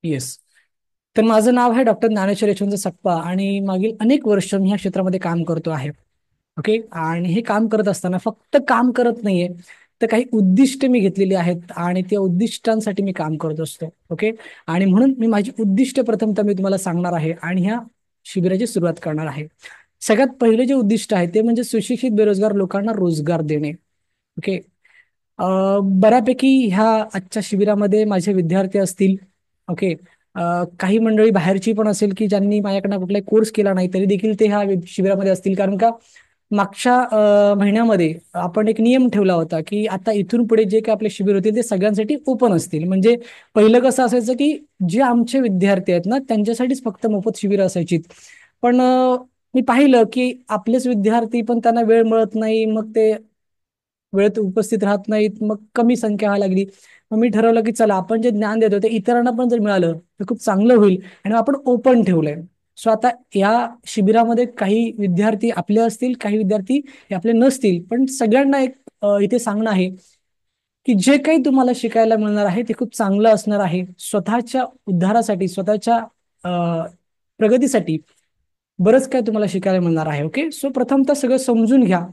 Yes. तर माझं नाव आहे डॉक्टर ज्ञानेश्वर यशवंत सक्पा आणि मागील अनेक वर्ष मी ह्या क्षेत्रामध्ये काम करतो आहे. ओके. आणि हे काम करत असताना फक्त काम करत नाहीये, तर काही उद्दिष्ट मी घेतलेली आहेत आणि त्या उद्दिष्टांसाठी मी काम करत असतो. ओके. आणि म्हणून मी माझी उद्दिष्ट प्रथमतः मी तुम्हाला सांगणार आहे आणि ह्या शिबिराची सुरुवात करणार आहे. सगळ्यात पहिले जे उद्दिष्ट आहे ते म्हणजे सुशिक्षित बेरोजगार लोकांना रोजगार देणे. ओके. बऱ्यापैकी ह्या आजच्या शिबिरामध्ये माझे विद्यार्थी असतील. ओके. काही मंडळी बाहेरची पण असेल की ज्यांनी माझ्याकडनं कुठलाही कोर्स केला नाही तरी देखील ते ह्या शिबिरामध्ये असतील, कारण का मागच्या महिन्यामध्ये आपण एक नियम ठेवला होता की आता इथून पुढे जे काही आपले शिबिर होतील ते सगळ्यांसाठी ओपन असतील. म्हणजे पहिलं कसं असायचं की जे आमचे विद्यार्थी आहेत ना त्यांच्यासाठीच फक्त मोफत शिबिर असायची. पण मी पाहिलं की आपलेच विद्यार्थी पण त्यांना वेळ मिळत नाही, मग ते वेळेत उपस्थित राहत नाहीत, मग कमी संख्या व्हायला लागली. मग मी ठरवलं की चला आपण जे ज्ञान देतो ते इतरांना पण जर मिळालं तर खूप चांगलं होईल आणि आपण ओपन ठेवलंय. सो आता या शिबिरामध्ये काही विद्यार्थी आपले असतील, काही विद्यार्थी हे आपले नसतील, पण सगळ्यांना एक इथे सांगणं आहे की जे काही तुम्हाला शिकायला मिळणार आहे ते खूप चांगलं असणार आहे. स्वतःच्या उद्धारासाठी, स्वतःच्या प्रगतीसाठी बरंच काय तुम्हाला शिकायला मिळणार आहे. ओके. सो प्रथमतः सगळं समजून घ्या.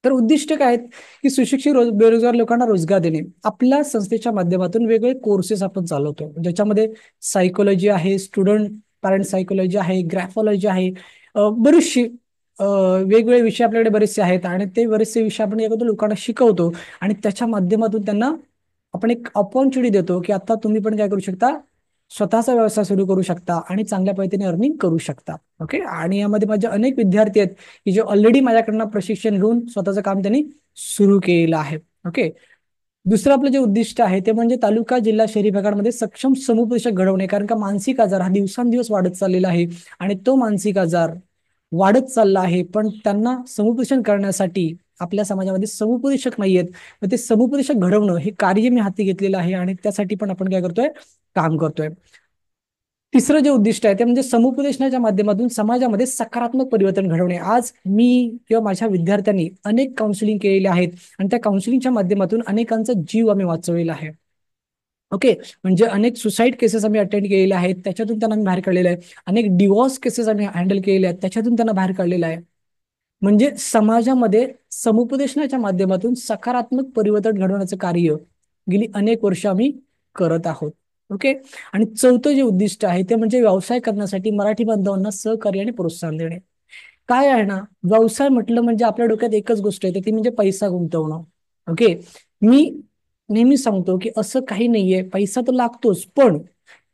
तर उद्दिष्ट काय आहेत की सुशिक्षित बेरोजगार लोकांना रोजगार देणे. आपल्या संस्थेच्या माध्यमातून वेगवेगळे कोर्सेस आपण चालवतो, ज्याच्यामध्ये सायकोलॉजी आहे, स्टुडंट पॅरेंट सायकोलॉजी आहे, ग्रॅफॉलॉजी आहे, बरीचशी वेगवेगळे विषय आपल्याकडे बरेचसे आहेत आणि ते बरेचसे विषय आपण एखाद्या लोकांना शिकवतो आणि त्याच्या माध्यमातून त्यांना आपण एक ऑपॉर्च्युनिटी देतो की आता तुम्ही पण काय करू शकता, स्वतःचा व्यवसाय सुरू करू शकता आणि चांगल्या पद्धतीने अर्निंग करू शकता. ओके. आणि यामध्ये माझे अनेक विद्यार्थी आहेत की जे ऑलरेडी माझ्याकडनं प्रशिक्षण घेऊन स्वतःचं काम त्यांनी सुरू केलेलं आहे. ओके. दुसरं आपलं जे उद्दिष्ट आहे ते म्हणजे तालुका, जिल्हा, शहरी भागांमध्ये सक्षम समुपदेशक घडवणे. कारण का मानसिक आजार हा दिवसांदिवस वाढत चाललेला आहे आणि तो मानसिक आजार वाढत चालला आहे, पण त्यांना समुपदेशन करण्यासाठी आपल्या समाजामध्ये समुपदेशक नाहीयेत. मग ते समुपदेशक घडवणं हे कार्य मी हाती घेतलेलं आहे आणि त्यासाठी पण आपण काय करतोय, काम करतोय. तिसरं जे उद्दिष्ट आहे ते म्हणजे समुपदेशनाच्या माध्यमातून समाजामध्ये सकारात्मक परिवर्तन घडवणे. आज मी किंवा माझ्या विद्यार्थ्यांनी अनेक काउन्सिलिंग केलेले आहेत आणि त्या काउन्सिलिंगच्या माध्यमातून अनेकांचा जीव आम्ही वाचवलेला आहे. ओके. म्हणजे अनेक सुसाईड केसेस आम्ही अटेंड केलेल्या आहेत, त्याच्यातून त्यांना आम्ही बाहेर काढलेलं आहे. अनेक डिवॉर्स केसेस आम्ही हँडल केलेल्या आहेत, त्याच्यातून त्यांना बाहेर काढलेलं आहे. म्हणजे समाजामध्ये समुपदेशनाच्या माध्यमातून सकारात्मक परिवर्तन घडवण्याचं कार्य गेली अनेक वर्ष आम्ही करत आहोत. ओके. आणि चौथं जे उद्दिष्ट आहे ते म्हणजे व्यवसाय करण्यासाठी मराठी बांधवांना सहकार्य आणि प्रोत्साहन देणे. काय आहे ना, व्यवसाय म्हटलं म्हणजे आपल्या डोक्यात एकच गोष्ट येते ती म्हणजे पैसा गुंतवणं. ओके. मी नेहमी सांगतो की असं काही नाहीये, पैसा तर लागतोच, पण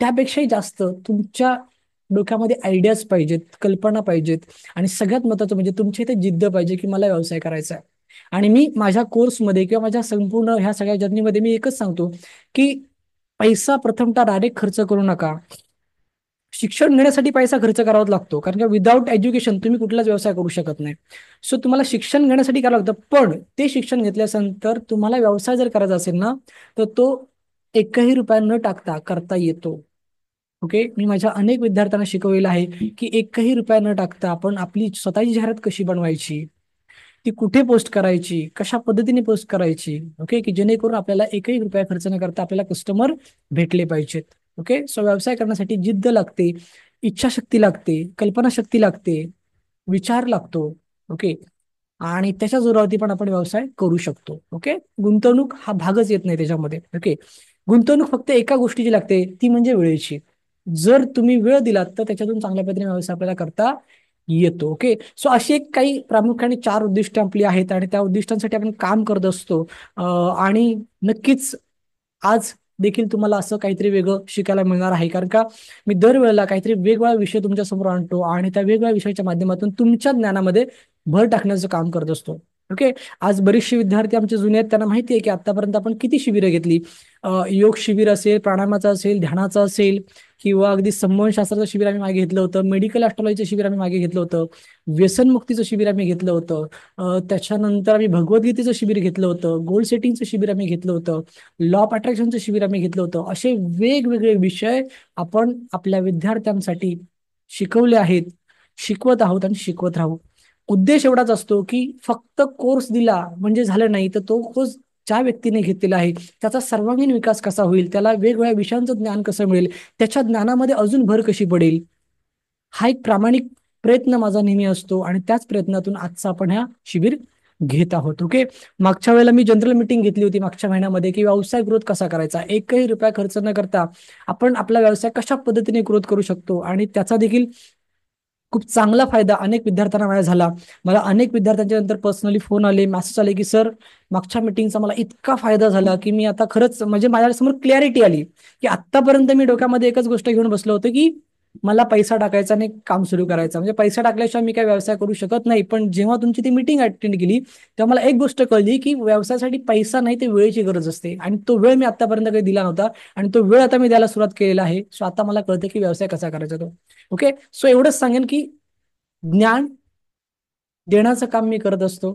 त्यापेक्षाही जास्त तुमच्या डोक्यामध्ये आयडियाज पाहिजेत, कल्पना पाहिजेत आणि सगळ्यात महत्त्वाचं म्हणजे तुमच्या इथे जिद्द पाहिजे की मला व्यवसाय करायचा आहे. आणि मी माझ्या कोर्समध्ये किंवा माझ्या संपूर्ण ह्या सगळ्या जर्नीमध्ये मी एकच सांगतो की पैसा प्रथमतः डायरेक्ट खर्च करू नका. शिक्षण घेण्यासाठी पैसा खर्च करावाच लागतो, कारण की विदाऊट एज्युकेशन तुम्ही कुठलाच व्यवसाय करू शकत नाही. सो तुम्हाला शिक्षण घेण्यासाठी करावं लागतं, पण ते शिक्षण घेतल्यानंतर तुम्हाला व्यवसाय जर करायचा असेल ना तर तो एकही रुपया न टाकता करता येतो. ओके. मी माझ्या अनेक विद्यार्थ्यांना शिकवलेलं आहे की एकही रुपया न टाकता आपण आपली स्वतःची जाहिरात कशी बनवायची, ती कुठे पोस्ट करायची, कशा पद्धतीने पोस्ट करायची. ओके. की जेणेकरून आपल्याला एकही रुपया खर्च न करता आपल्याला कस्टमर भेटले पाहिजेत. ओके. सो व्यवसाय करण्यासाठी जिद्द लागते, इच्छाशक्ती लागते, कल्पनाशक्ती लागते, विचार लागतो. ओके. आणि त्याच्या जोरावरती पण आपण व्यवसाय करू शकतो. ओके. गुंतवणूक हा भागच येत नाही त्याच्यामध्ये. ओके. गुंतवणूक फक्त एका गोष्टीची लागते, ती म्हणजे वेळेची. जर तुम्ही वेळ दिलात तर त्याच्यातून चांगल्या पद्धतीने व्यवसाय आपल्याला करता येतो. ओके. सो अशी एक काही प्रामुख्याने 4 उद्दिष्ट आपली आहेत आणि त्या उद्दिष्टांसाठी आपण काम करत असतो. आणि नक्कीच आज देखील तुम्हाला असं काहीतरी वेगळं शिकायला मिळणार आहे, कारण का मी दरवेळेला काहीतरी वेगवेगळा विषय तुमच्या समोर आणतो आणि त्या वेगवेगळ्या विषयाच्या माध्यमातून तुमच्या ज्ञानामध्ये भर टाकण्याचं काम करत असतो. ओके. आज बरेचसे विद्यार्थी आमचे जुने आहेत, त्यांना माहिती आहे की आतापर्यंत आपण किती शिबिरं घेतली. योग शिबिर असेल, प्राणायामाचं असेल, ध्यानाचं असेल किंवा अगदी संमोहनशास्त्राचं शिबिर आम्ही मागे घेतलं होतं, मेडिकल ॲस्ट्रॉलॉजीचं शिबिर आम्ही मागे घेतलं होतं, व्यसनमुक्तीचं शिबिर आम्ही घेतलं होतं, त्याच्यानंतर आम्ही भगवद्गीतेचं शिबिर घेतलं होतं, गोल सेटिंगचं शिबिर आम्ही घेतलं होतं, लॉ ऑफ अट्रॅक्शनचं शिबिर आम्ही घेतलं होतं. असे वेगवेगळे विषय आपण आपल्या विद्यार्थ्यांसाठी शिकवले आहेत, शिकवत आहोत आणि शिकवत राहू. उद्देश एवढाच असतो की फक्त कोर्स दिला म्हणजे झालं नाही, तर तो कोर्स ज्या व्यक्तीने घेतलेला आहे त्याचा सर्वांगीण विकास कसा होईल, त्याला वेगवेगळ्या विषयांचं ज्ञान कसं मिळेल, त्याच्या ज्ञानामध्ये अजून भर कशी पडेल, हा एक प्रामाणिक प्रयत्न माझा नेहमी असतो आणि त्याच प्रयत्नातून आजचा आपण ह्या शिबिर घेत आहोत. ओके. मागच्या वेळेला मी जनरल मीटिंग घेतली होती मागच्या महिन्यामध्ये की व्यवसाय ग्रोथ कसा करायचा, एकही रुपया खर्च न करता आपण आपला व्यवसाय कशा पद्धतीने ग्रोथ करू शकतो आणि त्याचा देखील खूप चांगला फायदा अनेक विद्यार्थ्यांना माझ्या झाला. मला अनेक विद्यार्थ्यांच्या नंतर पर्सनली फोन आले, मेसेज आले की सर मागच्या मीटिंगचा मला इतका फायदा झाला की मी आता खरंच म्हणजे माझ्यासमोर क्लॅरिटी आली की आतापर्यंत मी डोक्यामध्ये एकच गोष्ट घेऊन बसलो होतो की मला पैसा टाकायचा आणि काम सुरू करायचं, म्हणजे पैसा टाकल्याशिवाय मी काय व्यवसाय करू शकत नाही. पण जेव्हा तुमची ती मीटिंग अटेंड केली तेव्हा मला एक गोष्ट कळली की व्यवसायासाठी पैसा नाही, ते वेळेची गरज असते आणि तो वेळ मी आतापर्यंत काही दिला नव्हता आणि तो वेळ आता मी द्यायला सुरुवात केलेला आहे. सो आता मला कळतं की व्यवसाय कसा करायचा तो. ओके. सो एवढंच सांगेन की ज्ञान देण्याचं काम मी करत असतो,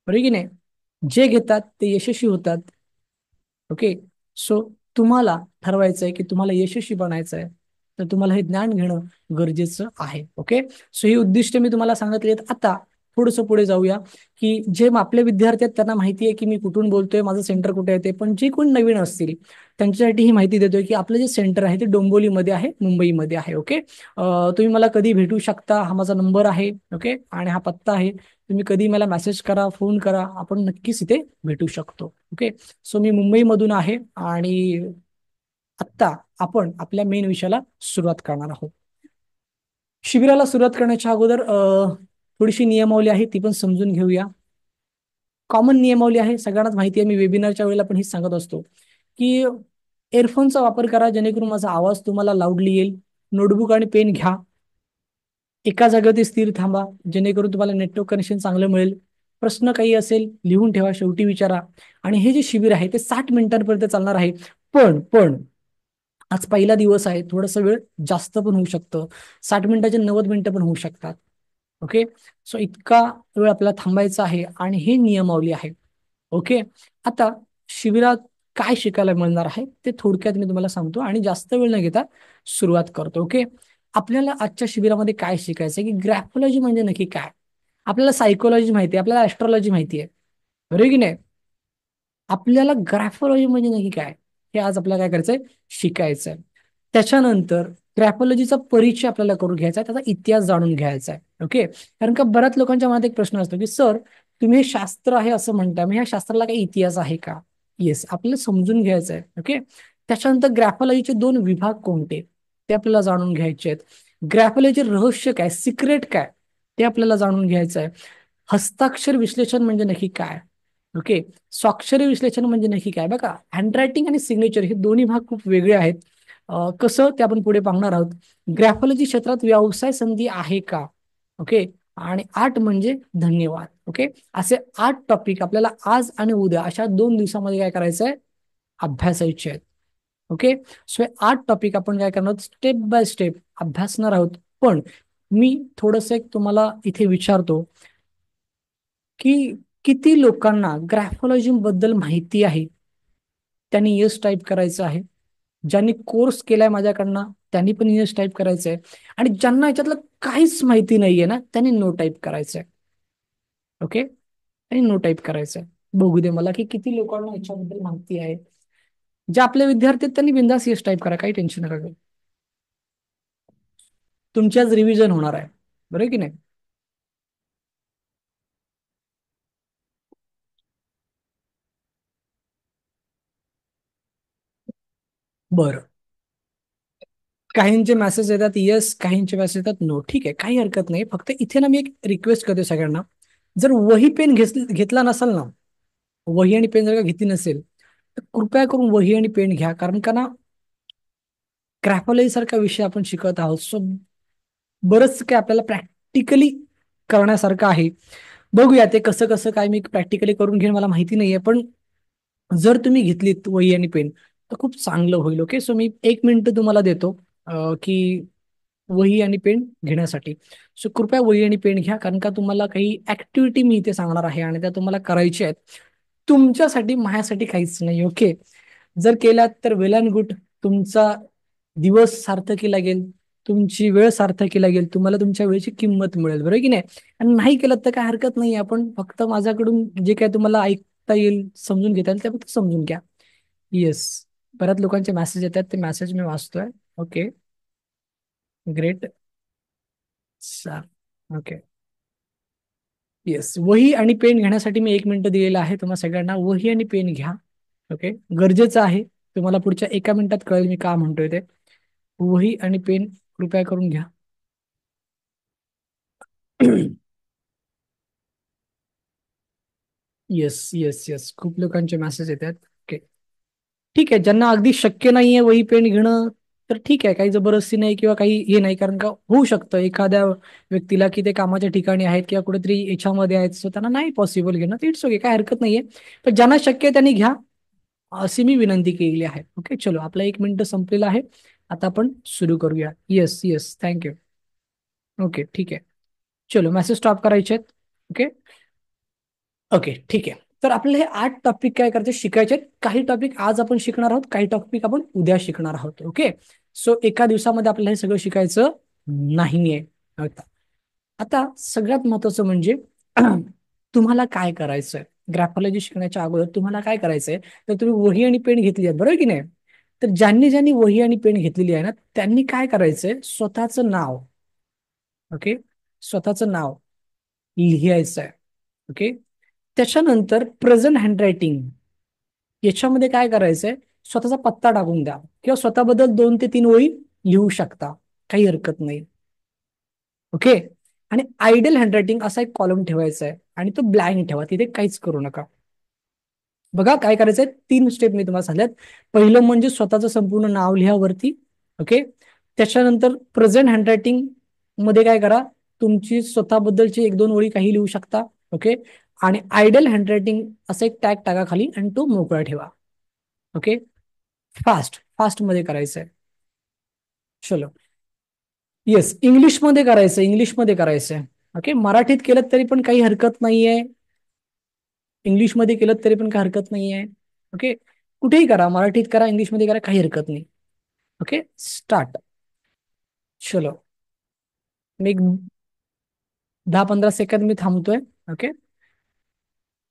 बरोबर की नाही. जे घेतात ते यशस्वी होतात. ओके. सो तुम्हाला ठरवायचं आहे की तुम्हाला यशस्वी बनायचं आहे, तर तुम्हाला हे ज्ञान घेणं गरजेचं आहे. ओके. सो ही उद्दिष्ट मी तुम्हाला सांगितली आहेत. आता थोडंसं पुढे जाऊया की जे आपले विद्यार्थी आहेत त्यांना माहिती आहे की मी कुठून बोलतोय, माझं सेंटर कुठे आहे ते, पण जे कोण नवीन असतील त्यांच्यासाठी ही माहिती देतोय की आपलं जे सेंटर आहे ते डोंबिवलीमध्ये आहे, मुंबईमध्ये आहे. ओके. तुम्ही मला कधी भेटू शकता, हा माझा नंबर आहे. ओके. आणि हा पत्ता आहे. तुम्ही कधी मला मेसेज करा, फोन करा, आपण नक्कीच इथे भेटू शकतो. ओके. सो मी मुंबईमधून आहे आणि आत्ता आपण आपल्या मेन विषयाला सुरुवात करणार आहोत. शिबिराला सुरुवात करण्याच्या अगोदर थोडीशी नियमावली आहे ती पण समजून घेऊया. कॉमन नियमावली आहे, सगळ्यांनाच माहिती आहे, मी वेबिनारच्या वेळेला पण हेच सांगत असतो की एअरफोनचा वापर करा जेणेकरून माझा आवाज तुम्हाला लाऊडली येईल. नोटबुक आणि पेन घ्या, एका जागेवरती स्थिर थांबा जेणेकरून तुम्हाला नेटवर्क कनेक्शन चांगलं मिळेल. प्रश्न काही असेल लिहून ठेवा, शेवटी विचारा. आणि हे जे शिबिर आहे ते 60 मिनिटांपर्यंत चालणार आहे. पण आज पहिला दिवस आहे, थोडासा वेळ जास्त पण होऊ शकतं, 60 मिनिटाचे 90 मिनिटं पण होऊ शकतात. ओके. सो इतका वेळ आपल्याला थांबायचा आहे आणि हे नियमावली आहे. ओके. आता शिबिरात काय शिकायला मिळणार आहे ते थोडक्यात मी तुम्हाला सांगतो आणि जास्त वेळ न घेता सुरुवात करतो. ओके. आपल्याला आजच्या शिबिरामध्ये काय शिकायचं आहे की ग्रॅफोलॉजी म्हणजे नक्की काय. आपल्याला सायकोलॉजी माहिती आहे, आपल्याला ऍस्ट्रॉलॉजी माहिती आहे, बरोबर की नाही. आपल्याला ग्रॅफोलॉजी म्हणजे नक्की काय हे आज आपल्याला काय करायचंय, शिकायचं आहे. त्याच्यानंतर ग्रॅफोलॉजीचा परिचय आपल्याला करून घ्यायचा आहे, त्याचा इतिहास जाणून घ्यायचा आहे. ओके. कारण का बऱ्याच लोकांच्या मनात एक प्रश्न असतो की सर तुम्ही हे शास्त्र आहे असं म्हणता, मग ह्या शास्त्राला काही इतिहास आहे का. येस, आपल्याला समजून घ्यायचं आहे. ओके. त्याच्यानंतर ग्रॅफोलॉजीचे 2 विभाग कोणते ते आपल्याला जाणून घ्यायचे आहेत. ग्रॅफोलॉजीचे रहस्य काय, सिक्रेट काय, ते आपल्याला जाणून घ्यायचं आहे. हस्ताक्षर विश्लेषण म्हणजे नक्की काय. ओके. स्वाक्षरी विश्लेषण म्हणजे नक्की काय. बघा, हँडरायटिंग आणि सिग्नेचर हे दोन्ही भाग खूप वेगळे आहेत. कसं ते आपण पुढे पाहणार आहोत. ग्रॅफोलॉजी क्षेत्रात व्यवसाय संधी आहे का. ओके. आणि 8 म्हणजे धन्यवाद. ओके. असे 8 टॉपिक आपल्याला आज आणि उद्या अशा 2 दिवसामध्ये काय करायचं आहे, अभ्यासायचे आहेत. ओके. सो हे 8 टॉपिक आपण काय करणार आहोत, स्टेप बाय स्टेप अभ्यासणार आहोत. पण मी थोडस एक तुम्हाला इथे विचारतो की किती लोकांना ग्रॅफोलॉजी बद्दल माहिती आहे. त्यांनी यस टाईप करायचं आहे. ज्यांनी कोर्स केलाय माझ्याकडनं त्यांनी पण यस टाईप करायचं आहे. आणि ज्यांना याच्यातलं काहीच माहिती नाहीये ना त्यांनी नो टाईप करायचंय. ओके. आणि नो टाईप करायचंय. बघू दे मला की किती लोकांना याच्याबद्दल माहिती आहे. जे आपले विद्यार्थी आहेत त्यांनी बिंदास यस टाईप करा, काही टेन्शन नका घेऊ. तुमची आज रिव्हिजन होणार आहे, बरोबर की नाही. बरं. काहींचे मेसेज येतात येस, काहींचे मेसेज येतात नो. ठीक आहे, काही हरकत नाही. फक्त इथे ना मी एक रिक्वेस्ट करते सगळ्यांना, जर वही पेन घेतला नसाल ना, वही आणि पेन जर का घेतली नसेल तर कृपया करून वही आणि पेन घ्या. कारण का ना ग्रॅफोलॉजी सारखा विषय आपण शिकत आहोत. सो बरंच काय आपल्याला प्रॅक्टिकली करण्यासारखं आहे. बघूया ते कसं कसं काय मी प्रॅक्टिकली करून घेईन मला माहिती नाहीये. पण जर तुम्ही घेतलीत वही आणि पेन तर खूप चांगलं होईल. ओके. सो मी 1 मिनिट तुम्हाला देतो की वही आणि पेन घेण्यासाठी. सो कृपया वही आणि पेन घ्या, कारण का तुम्हाला काही ऍक्टिव्हिटी मी इथे सांगणार आहे आणि त्या तुम्हाला करायच्या आहेत. तुमच्यासाठी माझ्यासाठी काहीच नाही. ओके. जर केलात तर वेल अँड गुड. तुमचा दिवस सार्थकी लागेल, तुमची वेळ सार्थकी लागेल, तुम्हाला तुमच्या वेळेची किंमत मिळेल, बरोबर की नाही. आणि नाही केलं तर काय हरकत नाही. आपण फक्त माझ्याकडून जे काय तुम्हाला समजता येईल, समजून घेता येईल त्याबद्दल समजून घ्या. येस. बऱ्याच लोकांचे मेसेज येतात, ते मेसेज मी वाचतोय. ओके. ग्रेट. ओके. येस, वही आणि पेन घेण्यासाठी मी 1 मिनिट दिलेला आहे तुम्हाला सगळ्यांना. वही आणि पेन घ्या. ओके. गरजेचं आहे. तुम्हाला पुढच्या 1 मिनिटात कळेल मी का म्हणतोय ते. वही आणि पेन कृपया करून घ्या. येस, येस, येस, खूप लोकांचे मेसेज येतात. ओके. ठीक आहे, ज्यांना अगदी शक्य नाहीये वही पेन घेणं, तर ठीक आहे, काही जबरदस्ती नाही किंवा काही हे नाही, कारण का होऊ शकतं एखाद्या व्यक्तीला की ते कामाच्या ठिकाणी आहेत किंवा कुठेतरी याच्यामध्ये आहेत, सो त्यांना नाही पॉसिबल घेणं, तर इट्स ओके, काय हरकत नाहीये. पण ज्यांना शक्य आहे त्यांनी घ्या, अशी मी विनंती केलेली आहे. ओके, चलो, आपला 1 मिनिट संपलेला आहे. आता आपण सुरू करूया. Yes, yes, thank you. ओके, ठीक आहे. चलो, मेसेज स्टॉप करायचे आहेत. ओके. ओके, ठीक आहे. तर आपल्याला हे 8 टॉपिक काय करायचे, शिकायचे आहेत. काही टॉपिक आज आपण शिकणार आहोत, काही टॉपिक आपण उद्या शिकणार आहोत. ओके. सो एका दिवसामध्ये आपल्याला हे सगळं शिकायचं नाहीये. आता आता सगळ्यात महत्वाचं म्हणजे तुम्हाला काय करायचंय. ग्राफॉलॉजी शिकण्याच्या अगोदर तुम्हाला काय करायचंय, तर तुम्ही वही आणि पेन घेतली आहे, बरोबर की नाही. तर ज्यांनी ज्यांनी वही आणि पेन घेतलेली आहे ना, त्यांनी काय करायचंय, स्वतःचं नाव. ओके. स्वतःचं नाव लिहायचं आहे. ओके. त्याच्यानंतर प्रेझेंट हँडरायटिंग याच्यामध्ये काय करायचंय, स्वतःचा पत्ता टाकून द्या किंवा स्वतःबद्दल 2 ते 3 ओळी लिहू शकता, काही हरकत नाही. ओके. आणि आयडियल हँडरायटिंग असा एक कॉलम ठेवायचा आहे आणि तो ब्लँक ठेवा, तिथे काहीच करू नका. बघा काय करायचंय, 3 स्टेप मी तुम्हाला सांगितल्यात. पहिलं म्हणजे स्वतःचं संपूर्ण नाव लिहा वरती. ओके. त्याच्यानंतर प्रेझेंट हँडरायटिंग मध्ये काय करा, तुमची स्वतःबद्दलची 1-2 ओळी काही लिहू शकता. ओके. आणि आयडियल हँडरायटिंग असं एक टॅग टाका खाली आणि तो मोकळा ठेवा. ओके. फास्ट फास्ट मध्ये करायचंय. चलो. येस, इंग्लिशमध्ये करायचं, इंग्लिशमध्ये करायचंय. ओके. मराठीत केलं तरी पण काही हरकत नाहीये, इंग्लिशमध्ये केलं तरी पण काही हरकत नाहीये. ओके. कुठेही करा, मराठीत करा, इंग्लिशमध्ये करा, काही हरकत नाही. ओके. स्टार्ट. चलो. मी एक 10-15 सेकंद मी थांबतोय. ओके.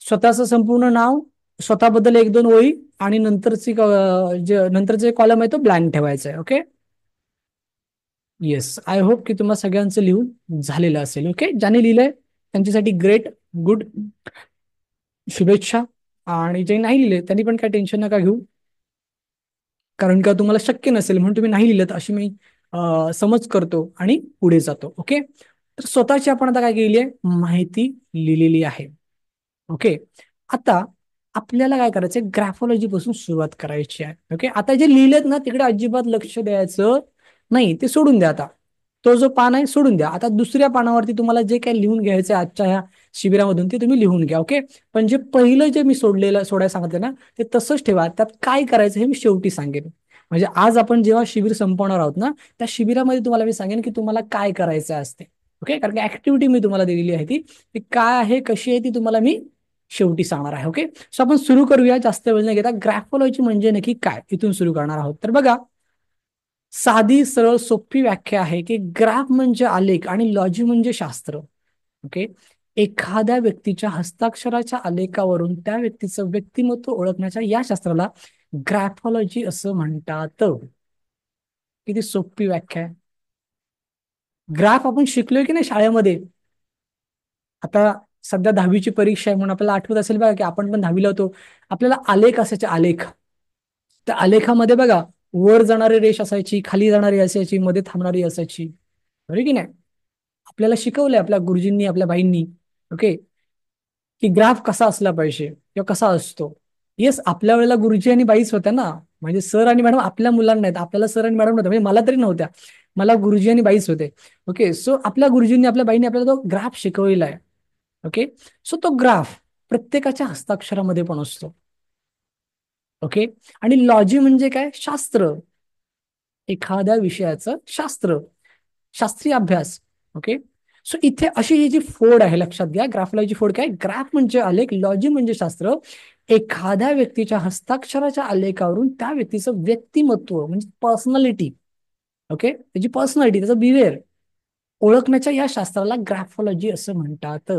स्वतःचं संपूर्ण नाव, स्वतःबद्दल 1-2 ओळी आणि नंतरचे कॉलम आहे तो ब्लँक ठेवायचा आहे. ओके. येस, आय होप की तुम्हाला सगळ्यांचं लिहून झालेलं असेल. ओके. ज्यांनी लिहिलंय त्यांच्यासाठी ग्रेट, गुड, शुभेच्छा. आणि जे नाही लिहिले त्यांनी पण काय टेन्शन नका घेऊ, कारण का तुम्हाला शक्य नसेल म्हणून तुम्ही नाही लिहिलं अशी मी समज करतो आणि पुढे जातो. ओके. तर स्वतःची आपण आता काय केली आहे, माहिती लिहिलेली आहे. ओके. आता आपल्याला काय करायचंय, ग्राफॉलॉजी पासून सुरुवात करायची आहे. ओके. आता जे लिहिलेत ना तिकडे अजिबात लक्ष द्यायचं नाही, ते सोडून द्या आता. तो जो पान आहे सोडून द्या. आता दुसऱ्या पानावरती तुम्हाला जे काही लिहून घ्यायचं आजच्या ह्या शिबिरामधून ते तुम्ही लिहून घ्या. ओके. पण जे पहिलं जे मी सोडायला सांगितलं ना, ते तसंच ठेवा. त्यात काय करायचं हे मी शेवटी सांगेन. म्हणजे आज आपण जेव्हा शिबिर संपवणार आहोत ना, त्या शिबिरामध्ये तुम्हाला मी सांगेन की तुम्हाला काय करायचं असते. ओके. कारण की ऍक्टिव्हिटी मी तुम्हाला दिलेली आहे, ती काय आहे, कशी आहे, ती तुम्हाला मी शेवटी सांगणार आहे. ओके. सो आपण सुरू करूया, जास्त वेळ न घेता. ग्राफॉलॉजी म्हणजे नक्की काय, इथून सुरू करणार आहोत. तर बघा, साधी सरळ सोपी व्याख्या आहे की ग्राफ म्हणजे आलेख आणि लॉजी म्हणजे शास्त्र. ओके. एखाद्या व्यक्तीच्या हस्ताक्षराच्या आलेखावरून त्या व्यक्तीचं व्यक्तिमत्व ओळखण्याच्या या शास्त्राला ग्राफॉलॉजी असं म्हणतात. किती सोपी व्याख्या आहे. ग्राफ आपण शिकलोय की नाही शाळेमध्ये. आता सध्या 10वीची परीक्षा आहे म्हणून आपल्याला आठवत असेल बघा की आपण पण 10वीला होतो, आपल्याला आलेख असायचे, आलेख. त्या आलेखामध्ये बघा, वर जाणारी रेष असायची, खाली जाणारी असायची, मध्ये थांबणारी असायची, बरोबर की नाही. आपल्याला शिकवलंय आपल्या गुरुजींनी, आपल्या बाईंनी. ओके. की ग्राफ कसा असला पाहिजे किंवा कसा असतो. येस, आपल्या वेळेला गुरुजी आणि बाईच होत्या ना, म्हणजे सर आणि मॅडम आपल्या मुलांना नाहीत, आपल्याला सर आणि मॅडम नव्हत्या, म्हणजे मला तरी नव्हत्या, मला गुरुजी आणि बाईच होते. ओके. सो आपल्या गुरुजींनी, आपल्या बाईंनी आपल्याला तो ग्राफ शिकवलेला आहे. ओके. सो तो ग्राफ प्रत्येकाच्या हस्ताक्षरामध्ये पण असतो. ओके. आणि लॉजी म्हणजे काय, शास्त्र, एखाद्या विषयाचं शास्त्र, शास्त्रीय अभ्यास. ओके. सो इथे अशी ही जी फोड आहे, लक्षात घ्या. ग्राफलॉजी फोड काय, ग्राफ म्हणजे आलेख, लॉजी म्हणजे शास्त्र. एखाद्या व्यक्तीच्या हस्ताक्षराच्या आलेखावरून त्या व्यक्तीचं व्यक्तिमत्व म्हणजे पर्सनॅलिटी, ओके, त्याची पर्सनॅलिटी, त्याचं बिहेवियर ओळखण्याच्या या शास्त्राला ग्राफॉलॉजी असं म्हणतात.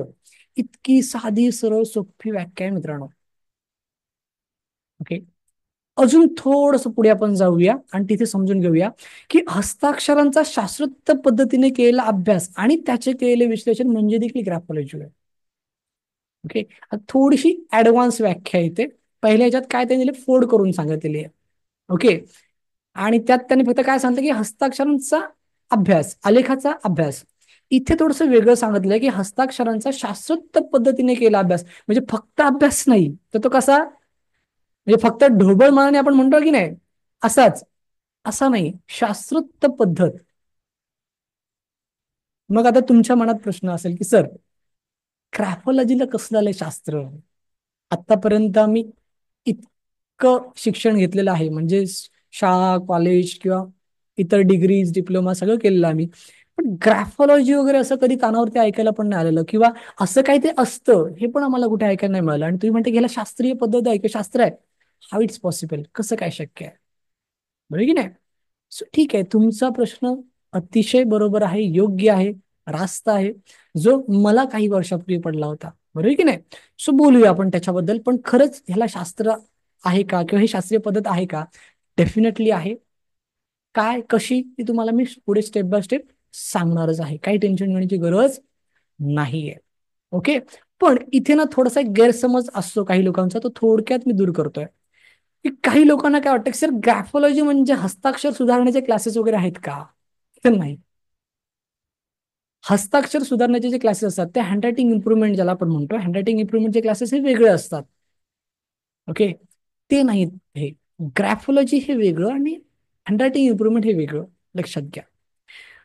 इतकी साधी सरळ सोपी व्याख्या आहे मित्रांनो. ओके. अजून थोडंसं पुढे आपण जाऊया आणि तिथे समजून घेऊया की हस्ताक्षरांचा शास्त्रोक्त पद्धतीने केलेला अभ्यास आणि त्याचे केलेले विश्लेषण म्हणजे देखील ग्राफॉलॉजी आहे. ओके. थोडीशी ऍडव्हान्स व्याख्या येते. पहिल्या ह्याच्यात काय त्यांनी फोड करून सांगितलेली आहे. ओके. आणि त्यात त्यांनी फक्त काय सांगितलं की हस्ताक्षरांचा अभ्यास, आलेखाचा अभ्यास. इथे थोडंसं वेगळं सांगितलंय की हस्ताक्षरांचा शास्त्रोक्त पद्धतीने केला अभ्यास, म्हणजे फक्त अभ्यास नाही तर तो कसा, म्हणजे फक्त ढोबळ मनाने आपण म्हणतो की नाही असाच, असा नाही, शास्त्रोक्त पद्धत. मग आता तुमच्या मनात प्रश्न असेल की सर, ग्राफॉलॉजीला कसलं आलंय शास्त्र? आतापर्यंत आम्ही इतकं शिक्षण घेतलेलं आहे, म्हणजे शाळा, कॉलेज किंवा इतर डिग्रीज, डिप्लोमा सगळं केलेलं आम्ही, पण ग्राफॉलॉजी वगैरे असं कधी कानावरती ऐकायला पण नाही आलेलं, किंवा असं काही ते असतं हे पण आम्हाला कुठे ऐकायला नाही मिळालं. आणि तुम्ही म्हणते की ह्याला शास्त्रीय पद्धत आहे किंवा शास्त्र आहे, हाऊ इट्स पॉसिबल, कसं काय शक्य आहे? बरोबर की नाही? सो ठीक आहे, तुमचा प्रश्न अतिशय बरोबर आहे, योग्य आहे, रास्त आहे, जो मला काही वर्षापूर्वी पडला होता. बरोबर की नाही? सो बोलूया आपण त्याच्याबद्दल. पण खरंच ह्याला शास्त्र आहे का, किंवा ही शास्त्रीय पद्धत आहे का? डेफिनेटली आहे. काय, कशी, ती तुम्हाला मी पुढे स्टेप बाय स्टेप सांगणारच आहे. काही टेन्शन घेण्याची गरज नाहीये. ओके. पण इथे ना थोडासा एक गैरसमज असतो काही लोकांचा, तो थोडक्यात मी दूर करतोय. की काही लोकांना काय वाटतं की सर, ग्राफॉलॉजी म्हणजे हस्ताक्षर सुधारण्याचे क्लासेस वगैरे आहेत का? तर नाही. हस्ताक्षर सुधारण्याचे जे क्लासेस असतात ते हँडरायटिंग इम्प्रुव्हमेंट, ज्याला आपण म्हणतो हँडरायटिंग इम्प्रुव्हमेंटचे क्लासेस, हे वेगळे असतात. ओके. ते नाहीत हे. ग्रॅफोलॉजी हे वेगळं आणि हँडरायटिंग इम्प्रुव्हमेंट हे वेगळं, लक्षात घ्या.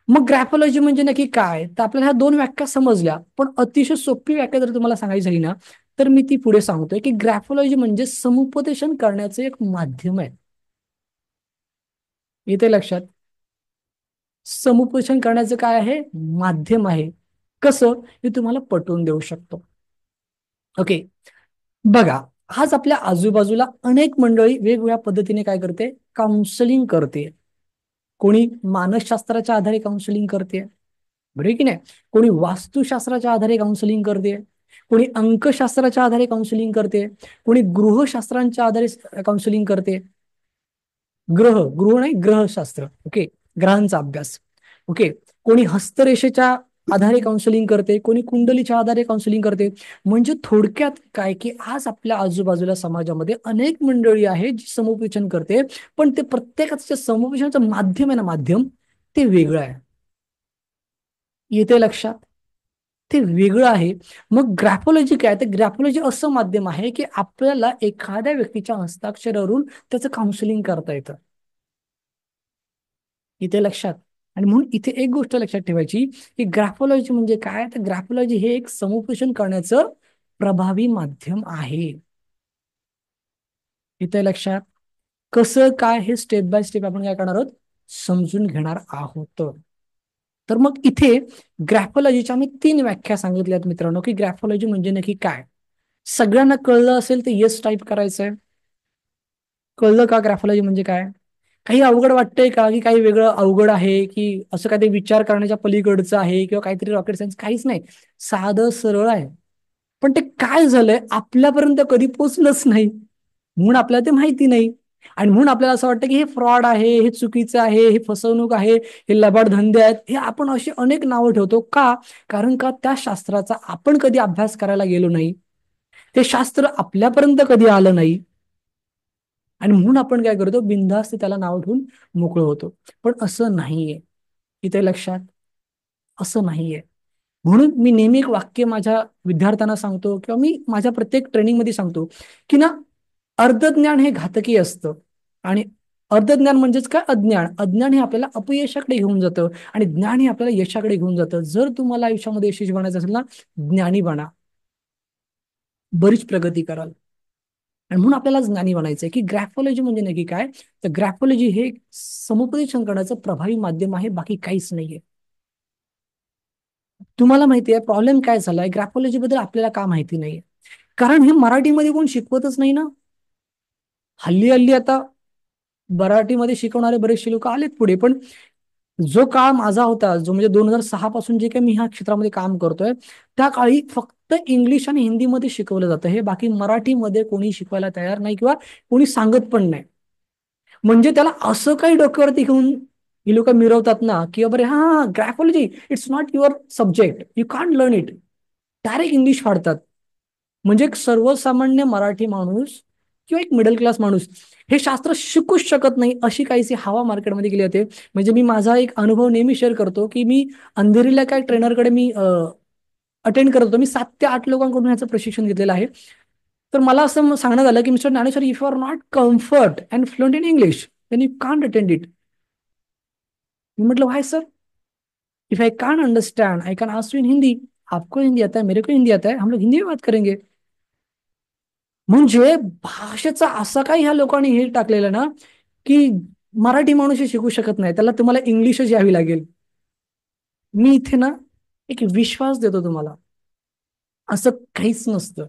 मग ग्रॅफोलॉजी म्हणजे नक्की काय, तर आपल्याला ह्या दोन व्याख्या समजल्या, पण अतिशय सोपी व्याख्या जर तुम्हाला सांगायची झाली ना, तर मी ती पुढे सांगतोय की ग्रॅफोलॉजी म्हणजे समुपदेशन करण्याचं एक माध्यम आहे. येते लक्षात? समुपदेशन करण्याचं काय आहे, माध्यम आहे. कसं, हे तुम्हाला पटवून देऊ शकतो. ओके. बघा, आज आपल्या आजूबाजूला अनेक मंडळी वेगवेगळ्या पद्धतीने काय करते, काउन्सलिंग करते. कोणी मानसशास्त्राच्या आधारे काउन्सलिंग करते, बरोबर की नाही? कोणी वास्तुशास्त्राच्या आधारे काउन्सलिंग करते, कोणी अंकशास्त्राच्या आधारे काउन्सलिंग करते, कोणी गृहशास्त्रांच्या आधारे काउन्सलिंग करते. गृह नाही, ग्रहशास्त्र. ओके. ग्रहांचा अभ्यास. ओके. कोणी हस्तरेषेच्या आधारे काउन्सिलिंग करते, कोणी कुंडलीच्या आधारे काउन्सिलिंग करते. म्हणजे थोडक्यात काय की आज आपल्या आजूबाजूला समाजामध्ये अनेक मंडळी आहे जी समुपदेशन करते, पण ते प्रत्येकाचं समुपदेशनाचं माध्यम आहे ना, माध्यम ते वेगळं आहे. येते लक्षात? ते वेगळं आहे. मग ग्रॅफोलॉजी काय, तर ग्रॅफोलॉजी असं माध्यम आहे की आपल्याला एखाद्या व्यक्तीच्या हस्ताक्षरावरून त्याचं काउन्सिलिंग करता येतं. इथे लक्षात. आणि म्हणून इथे एक गोष्ट लक्षात ठेवायची की ग्राफोलॉजी म्हणजे काय, तर ग्राफोलॉजी हे एक समुपदेशन करण्याचं प्रभावी माध्यम आहे. इथे लक्षात. कसं काय, हे स्टेप बाय स्टेप आपण काय करणार आहोत, समजून घेणार आहोत. तर मग इथे ग्रॅफोलॉजीच्या मी 3 व्याख्या सांगितल्यात मित्रांनो, की ग्रॅफोलॉजी म्हणजे नक्की काय. सगळ्यांना कळलं असेल तर येस टाईप करायचंय. कळलं का ग्रॅफोलॉजी म्हणजे काय? काही अवघड वाटतंय का, की काही वेगळं अवघड आहे, की असं काहीतरी विचार करण्याच्या पलीकडचं आहे, किंवा काहीतरी रॉकेट सायन्स? काहीच नाही, साधं सरळ आहे. पण ते काय झालंय, आपल्यापर्यंत कधी पोचलंच नाही, म्हणून आपल्याला ते माहिती नाही. आणि म्हणून आपल्याला असं वाटतं की हे फ्रॉड आहे, हे चुकीचं आहे, हे फसवणूक आहे, हे लबाड धंदे आहेत, हे आपण अशी अनेक नावं ठेवतो. का? कारण का त्या शास्त्राचा आपण कधी अभ्यास करायला गेलो नाही, ते शास्त्र आपल्यापर्यंत कधी आलं नाही, आणि म्हणून आपण काय करतो, बिनधास्त त्याला नाव ठेवून मोकळं होतो. पण असं नाहीये. इथे लक्षात. असं नाहीये. म्हणून मी नेहमी एक वाक्य माझ्या विद्यार्थ्यांना सांगतो, किंवा मी माझ्या प्रत्येक ट्रेनिंगमध्ये सांगतो की ना, अर्धज्ञान हे घातकी असतं. आणि अर्धज्ञान म्हणजेच काय, अज्ञान. अज्ञान हे आपल्याला अपयशाकडे घेऊन जातं, आणि ज्ञान हे आपल्याला यशाकडे घेऊन जातं. जर तुम्हाला आयुष्यामध्ये यशस्वी बनायचं असेल ना, ज्ञानी बना, बरीच प्रगती कराल. आणि म्हणून आपल्याला ज्ञानी बनायचंय. की ग्रॅफोलॉजी म्हणजे नक्की काय, तर ग्रॅफोलॉजी हे समुपदेशन करण्याचं प्रभावी माध्यम आहे, बाकी काहीच नाहीये. तुम्हाला माहिती आहे प्रॉब्लेम काय झालाय, ग्रॅफोलॉजी बद्दल आपल्याला का माहिती नाहीये? कारण हे मराठीमध्ये कोण शिकवतच नाही ना. हल्ली हल्ली आता मराठीमध्ये शिकवणारे बरेचसे लोक आलेत पुढे, पण जो काळ माझा होता, जो म्हणजे 2006 पासून जे काही मी ह्या क्षेत्रामध्ये काम करतोय, त्या काळी फक्त फक्त इंग्लिश आणि हिंदीमध्ये शिकवलं जातं. हे बाकी मराठीमध्ये कोणी शिकवायला तयार नाही किंवा कोणी सांगत पण नाही. म्हणजे त्याला असं काही डोक्यावरती घेऊन ही लोक मिरवतात ना, की बरे हा हा graphology it's not your subject, you can't learn it. Direct English फाडतात. म्हणजे एक सर्वसामान्य मराठी माणूस किंवा एक मिडल क्लास माणूस हे शास्त्र शिकूच शकत नाही, अशी काहीशी हवा मार्केटमध्ये गेली होते. म्हणजे मी माझा एक अनुभव नेहमी शेअर करतो, की मी अंधेरीला काय ट्रेनरकडे मी अटेंड करत होतो. मी 7 ते 8 लोकांकडून ह्याचं प्रशिक्षण घेतलेलं आहे. तर मला असं सांगण्यात आलं की mister Dnyaneshwar, if you are not comfort and fluent in English then you can't attend it. मी म्हटलं why sir, if I can't understand I can ask you in Hindi. आपको हिंदी आता है, मेरे को हिंदी आता है, हम लोग हिंदी में बात करेंगे. म्हणजे भाषेचा असा काही ह्या लोकांनी हे टाकलेलं ना, की मराठी माणूस हे शिकू शकत नाही, त्याला तुम्हाला इंग्लिशच यावी लागेल. मी इथे ना एक विश्वास देतो तुम्हाला, असं काहीच नसतं.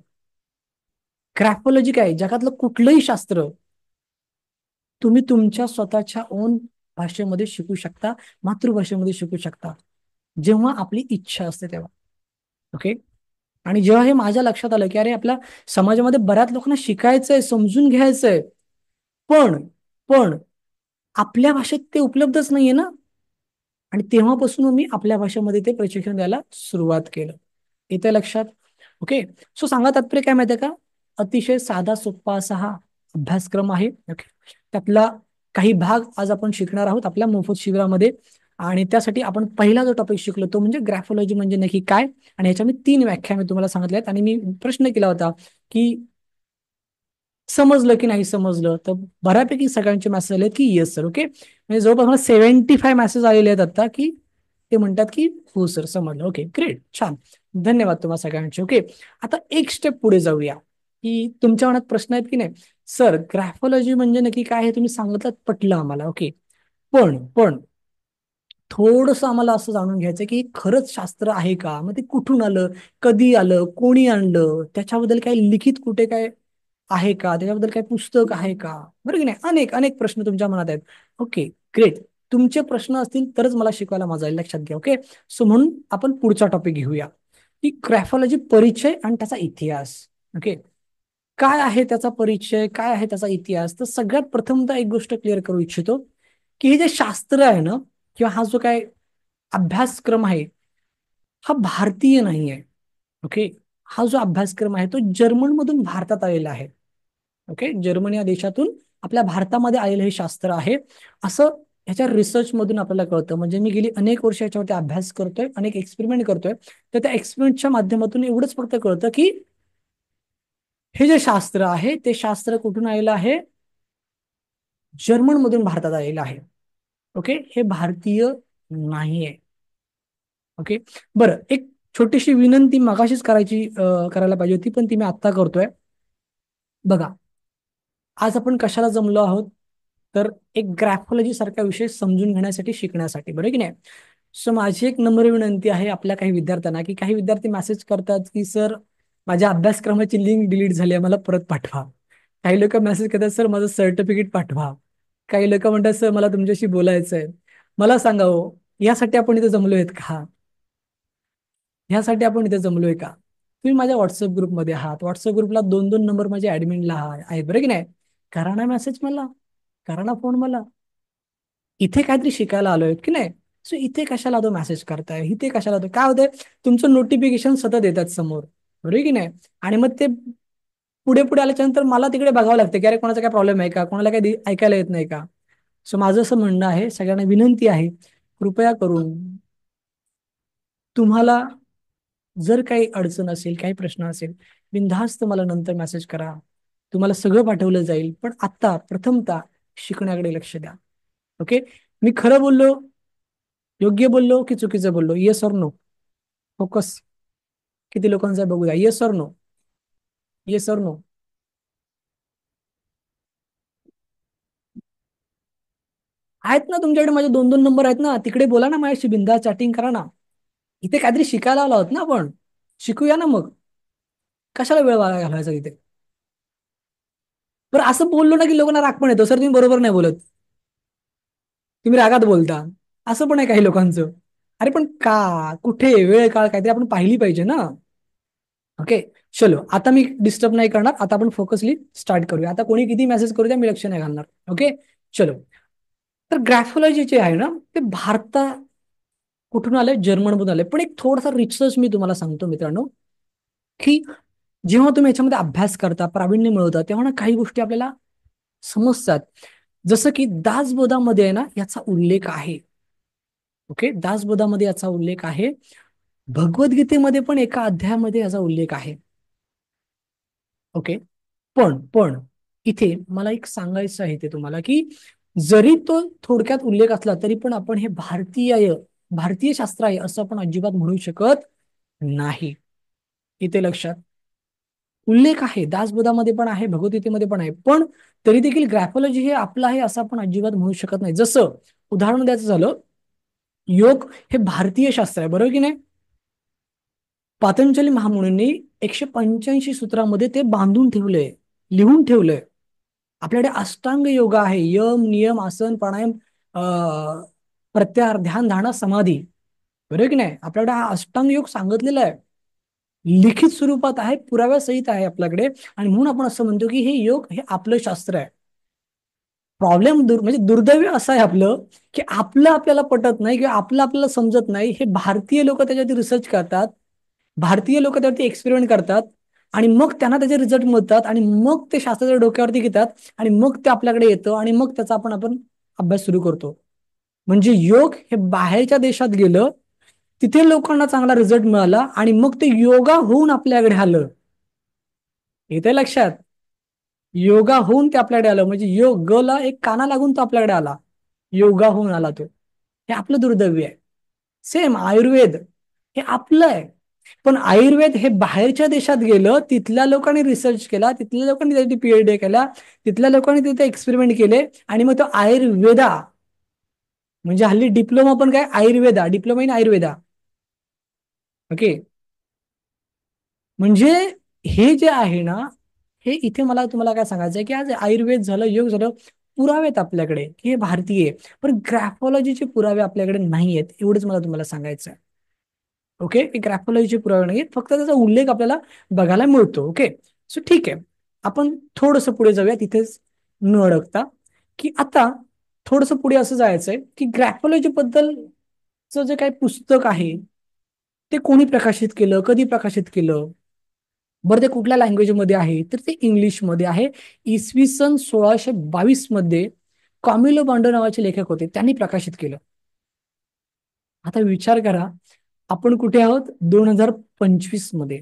ग्रॅफॉलॉजी काय, जगातलं कुठलंही शास्त्र तुम्ही तुमच्या स्वतःच्या ओन भाषेमध्ये शिकू शकता, मातृभाषेमध्ये शिकू शकता, जेव्हा आपली इच्छा असते तेव्हा. ओके. आणि जेव्हा हे माझ्या लक्षात आलं की अरे आपल्या समाजामध्ये बऱ्याच लोकांना शिकायचंय, समजून घ्यायचंय, पण पण आपल्या भाषेत ते उपलब्धच नाहीये ना. आणि तेव्हापासून मग मी आपल्या भाषेमध्ये ते प्रशिक्षण द्यायला सुरुवात केलं. येते लक्षात? ओके. सो सांगा तात्पर्य काय माहितीये का, अतिशय साधा सोप्पा असा हा अभ्यासक्रम आहे. ओके. त्यातला काही भाग आज आपण शिकणार आहोत आपल्या मोफत शिबिरामध्ये. आणि त्यासाठी आपण पहिला जो टॉपिक शिकलो तो म्हणजे ग्रॅफोलॉजी म्हणजे नक्की काय. आणि ह्याच्या मी 3 व्याख्या मी तुम्हाला सांगितल्या आहेत. आणि मी प्रश्न केला होता की समजलं की नाही समजलं, तर बऱ्यापैकी सगळ्यांचे मेसेज आले की येस सर. ओके. म्हणजे जवळपास मला 75 मेसेज आलेले आहेत आता, की ते म्हणतात की हो सर समजलं. ओके ग्रेट, छान, धन्यवाद तुम्हाला सगळ्यांचे. ओके. आता एक स्टेप पुढे जाऊया, की तुमच्या मनात प्रश्न आहेत की नाही, सर ग्रॅफोलॉजी म्हणजे नक्की काय हे तुम्ही सांगितलं, पटलं आम्हाला. ओके. पण थोडंसं आम्हाला असं जाणून घ्यायचं की खरंच शास्त्र आहे का, मग ते कुठून आलं, कधी आलं, कोणी आणलं, त्याच्याबद्दल काही लिखित कुठे काय आहे का, त्याच्याबद्दल काही पुस्तक आहे का, बरं की नाही. अनेक अनेक प्रश्न तुमच्या मनात आहेत. Okay great. तुमचे प्रश्न असतील तरच मला शिकवायला मजा येईल, लक्षात घ्या. ओके. सो म्हणून आपण पुढचा टॉपिक घेऊया, की ग्रॅफॉलॉजी परिचय आणि त्याचा इतिहास. ओके. काय आहे त्याचा परिचय, काय आहे त्याचा इतिहास. तर सगळ्यात प्रथमतः एक गोष्ट क्लिअर करू इच्छितो, की हे जे शास्त्र आहे ना, किंवा हा जो काय अभ्यासक्रम आहे, हा भारतीय नाही आहे. ओके. हा जो अभ्यासक्रम आहे तो जर्मन मधून भारतात आलेला आहे. ओके. जर्मनी या देशातून आपल्या भारतामध्ये आलेलं हे शास्त्र आहे, असं ह्याच्या रिसर्च मधून आपल्याला कळतं. म्हणजे मी गेली अनेक वर्ष याच्यावरती अभ्यास करतोय, अनेक एक्सपेरिमेंट करतोय. तर त्या एक्सपेरिमेंटच्या माध्यमातून एवढंच फक्त कळतं की हे जे शास्त्र आहे ते शास्त्र कुठून आलेलं आहे, जर्मन मधून भारतात आलेलं आहे. ओके. हे भारतीय नाहीये. ओके. बरं, एक छोटीशी विनंती मगाशीच करायला पाहिजे होती, पण ती मी आत्ता करतोय. बघा, आज आपण कशाला जमलो आहोत, तर एक ग्रॅफॉलॉजी सारखा विषय समजून घेण्यासाठी, शिकण्यासाठी, बरोबर की नाही. सो माझी एक नम्र विनंती आहे आपल्या काही विद्यार्थ्यांना, की काही विद्यार्थी मेसेज करतात की सर माझ्या अभ्यासक्रमाची लिंक डिलीट झाली आहे, मला परत पाठवा. काही लोक मेसेज करतात सर माझं सर्टिफिकेट पाठवा. काही लोक म्हणतात सर मला तुमच्याशी बोलायचं आहे. मला सांगा हो, यासाठी आपण इथे जमलो आहेत का? ह्यासाठी आपण इथे जमलोय का? तुम्ही माझ्या व्हॉट्सअप ग्रुपमध्ये आहात, व्हॉट्सअप ग्रुपला 2-2 नंबर माझे ऍडमिनला आहेत, बरं की नाही. करा ना मेसेज मला, करा ना फोन मला. इथे काहीतरी शिकायला आलोय की नाही. सो इथे कशाला तो मेसेज करताय, इथे कशाला तो, काय होतंय, तुमचं नोटिफिकेशन सतत येतात समोर, बरोबर की नाही. आणि मग ते पुढे पुढे आल्याच्या नंतर मला तिकडे बघावं लागतं की अरे कोणाचा काय प्रॉब्लेम आहे का, कोणाला काही ऐकायला येत नाही का. सो माझं असं म्हणणं आहे, सगळ्यांना विनंती आहे, कृपया करून तुम्हाला जर काही अडचण असेल, काही प्रश्न असेल, बिनधास्त मला नंतर मेसेज करा. तुम्हाला सगळं पाठवलं जाईल, पण आता प्रथमतः शिकण्याकडे लक्ष द्या. ओके. मी खरं बोललो, योग्य बोललो की चुकीचं बोललो, येस ऑर नो. फोकस. किती लोकांचा आहे बघूया, yes or no, yes or no. आहेत ना तुमच्याकडे माझे 2-2 नंबर आहेत ना, तिकडे बोला ना माझ्याशी, बिंदास चॅटिंग करा ना. इथे काहीतरी शिकायला आलो आहोत ना आपण, शिकूया ना मग. कशाला वेळ वाया घालवायचा इथे. बरं असं बोललो ना की लोकांना राग पण येतो, सर तुम्ही बरोबर नाही बोलत, तुम्ही रागात बोलता, असं पण आहे काही लोकांचं. अरे पण का, कुठे, वेळ काळ काहीतरी आपण पाहिली पाहिजे ना. ओके. चलो, आता मी डिस्टर्ब नाही करणार, आता आपण फोकसली स्टार्ट करूया. आता कोणी किती मेसेज करू द्या, मी लक्ष नाही घालणार. ओके. चलो. तर ग्रॅफोलॉजी जे आहे ना, ते भारतात कुठून आलंय? जर्मनमधून आलंय. पण एक थोडासा रिसर्च मी तुम्हाला सांगतो मित्रांनो, की जेव्हा तुम्ही याच्यामध्ये अभ्यास करता, प्रावीण्य मिळवता, तेव्हा ना काही गोष्टी आपल्याला समजतात. जसं की दासबोधामध्ये आहे ना याचा उल्लेख आहे. ओके, दासबोधामध्ये याचा उल्लेख आहे. भगवद्गीतेमध्ये पण एका अध्यायामध्ये याचा उल्लेख आहे. ओके. पण इथे मला एक सांगायचं आहे ते तुम्हाला, की जरी तो थोडक्यात उल्लेख असला तरी पण आपण हे भारतीय शास्त्र आहे असं आपण अजिबात म्हणू शकत नाही. इथे लक्षात, उल्लेख आहे दासबोधामध्ये पण आहे, भगवद्गीतेमध्ये पण आहे, पण तरी देखील ग्रॅफोलॉजी हे आपलं आहे असं आपण अजिबात म्हणू शकत नाही. जसं उदाहरण द्यायचं झालं, योग हे भारतीय शास्त्र आहे, बरोबर की नाही? पातंजली महामुनींनी 185 सूत्रामध्ये ते बांधून ठेवलंय, लिहून ठेवलंय. आपल्याकडे अष्टांग योगा आहे, यम, नियम, आसन, प्राणायाम, प्रत्याहार, ध्यान, धारणा, समाधी, बरोबर की नाही? आपल्याकडे हा अष्टांग योग सांगितलेला आहे, लिखित स्वरूपात आहे, पुराव्यासहित आहे आपल्याकडे. आणि म्हणून आपण असं म्हणतो की हे योग हे आपलं शास्त्र आहे. प्रॉब्लेम म्हणजे दुर्दैव असं आहे आपलं, की आपलं आपल्याला पटत नाही किंवा आपलं आपल्याला समजत नाही. हे भारतीय लोक त्याच्यावरती रिसर्च करतात, भारतीय लोक त्यावरती एक्सपेरिमेंट करतात, आणि मग त्यांना त्याचे रिझल्ट मिळतात, आणि मग ते शास्त्राच्या डोक्यावरती घेतात, आणि मग ते आपल्याकडे येतं, आणि मग त्याचा आपण अभ्यास सुरू करतो. म्हणजे योग हे बाहेरच्या देशात गेलं, तिथे लोकांना चांगला रिझल्ट मिळाला, आणि मग ते योगा होऊन आपल्याकडे आलं. येते लक्षात? योगा होऊन ते आपल्याकडे आलं, म्हणजे ला एक काना लागून तो आपल्याकडे आला, योगा होऊन आला तो. हे आपलं दुर्दैव आहे. सेम आयुर्वेद हे आपलं आहे, पण आयुर्वेद हे बाहेरच्या देशात गेलं, तिथल्या लोकांनी रिसर्च केला, तिथल्या लोकांनी त्याची पीएचडी केला, तिथल्या लोकांनी तिथे एक्सपेरिमेंट केले, आणि मग तो आयुर्वेदा, म्हणजे हल्ली डिप्लोमा पण काय Ayurveda, diploma in Ayurveda. Okay. म्हणजे हे जे आहे ना, हे इथे मला तुम्हाला काय सांगायचं आहे, की आज आयुर्वेद झालं, योग झालं, पुरावे आहेत आपल्याकडे की हे भारतीय आहे, पण ग्रॅफोलॉजीचे पुरावे आपल्याकडे नाही आहेत, एवढंच मला तुम्हाला सांगायचं आहे. ओके, ग्रॅफोलॉजीचे पुरावे नाही आहेत, फक्त त्याचा उल्लेख आपल्याला बघायला मिळतो. ओके. सो ठीक आहे, आपण थोडंसं पुढे जाऊया, तिथेच न अडकता, की आता थोडंसं पुढे असं जायचंय की ग्रॅफोलॉजी बद्दलचं जे काही पुस्तक आहे ते कोणी प्रकाशित केलं, कधी प्रकाशित केलं, बरं ते कुठल्या लँग्वेजमध्ये आहे, तर ते इंग्लिशमध्ये आहे. इसवी सन 1622 मध्ये कॉमिलो बॉन्डो नावाचे लेखक होते, त्यांनी प्रकाशित केलं. आता विचार करा, आपण कुठे आहोत? 2025 मध्ये,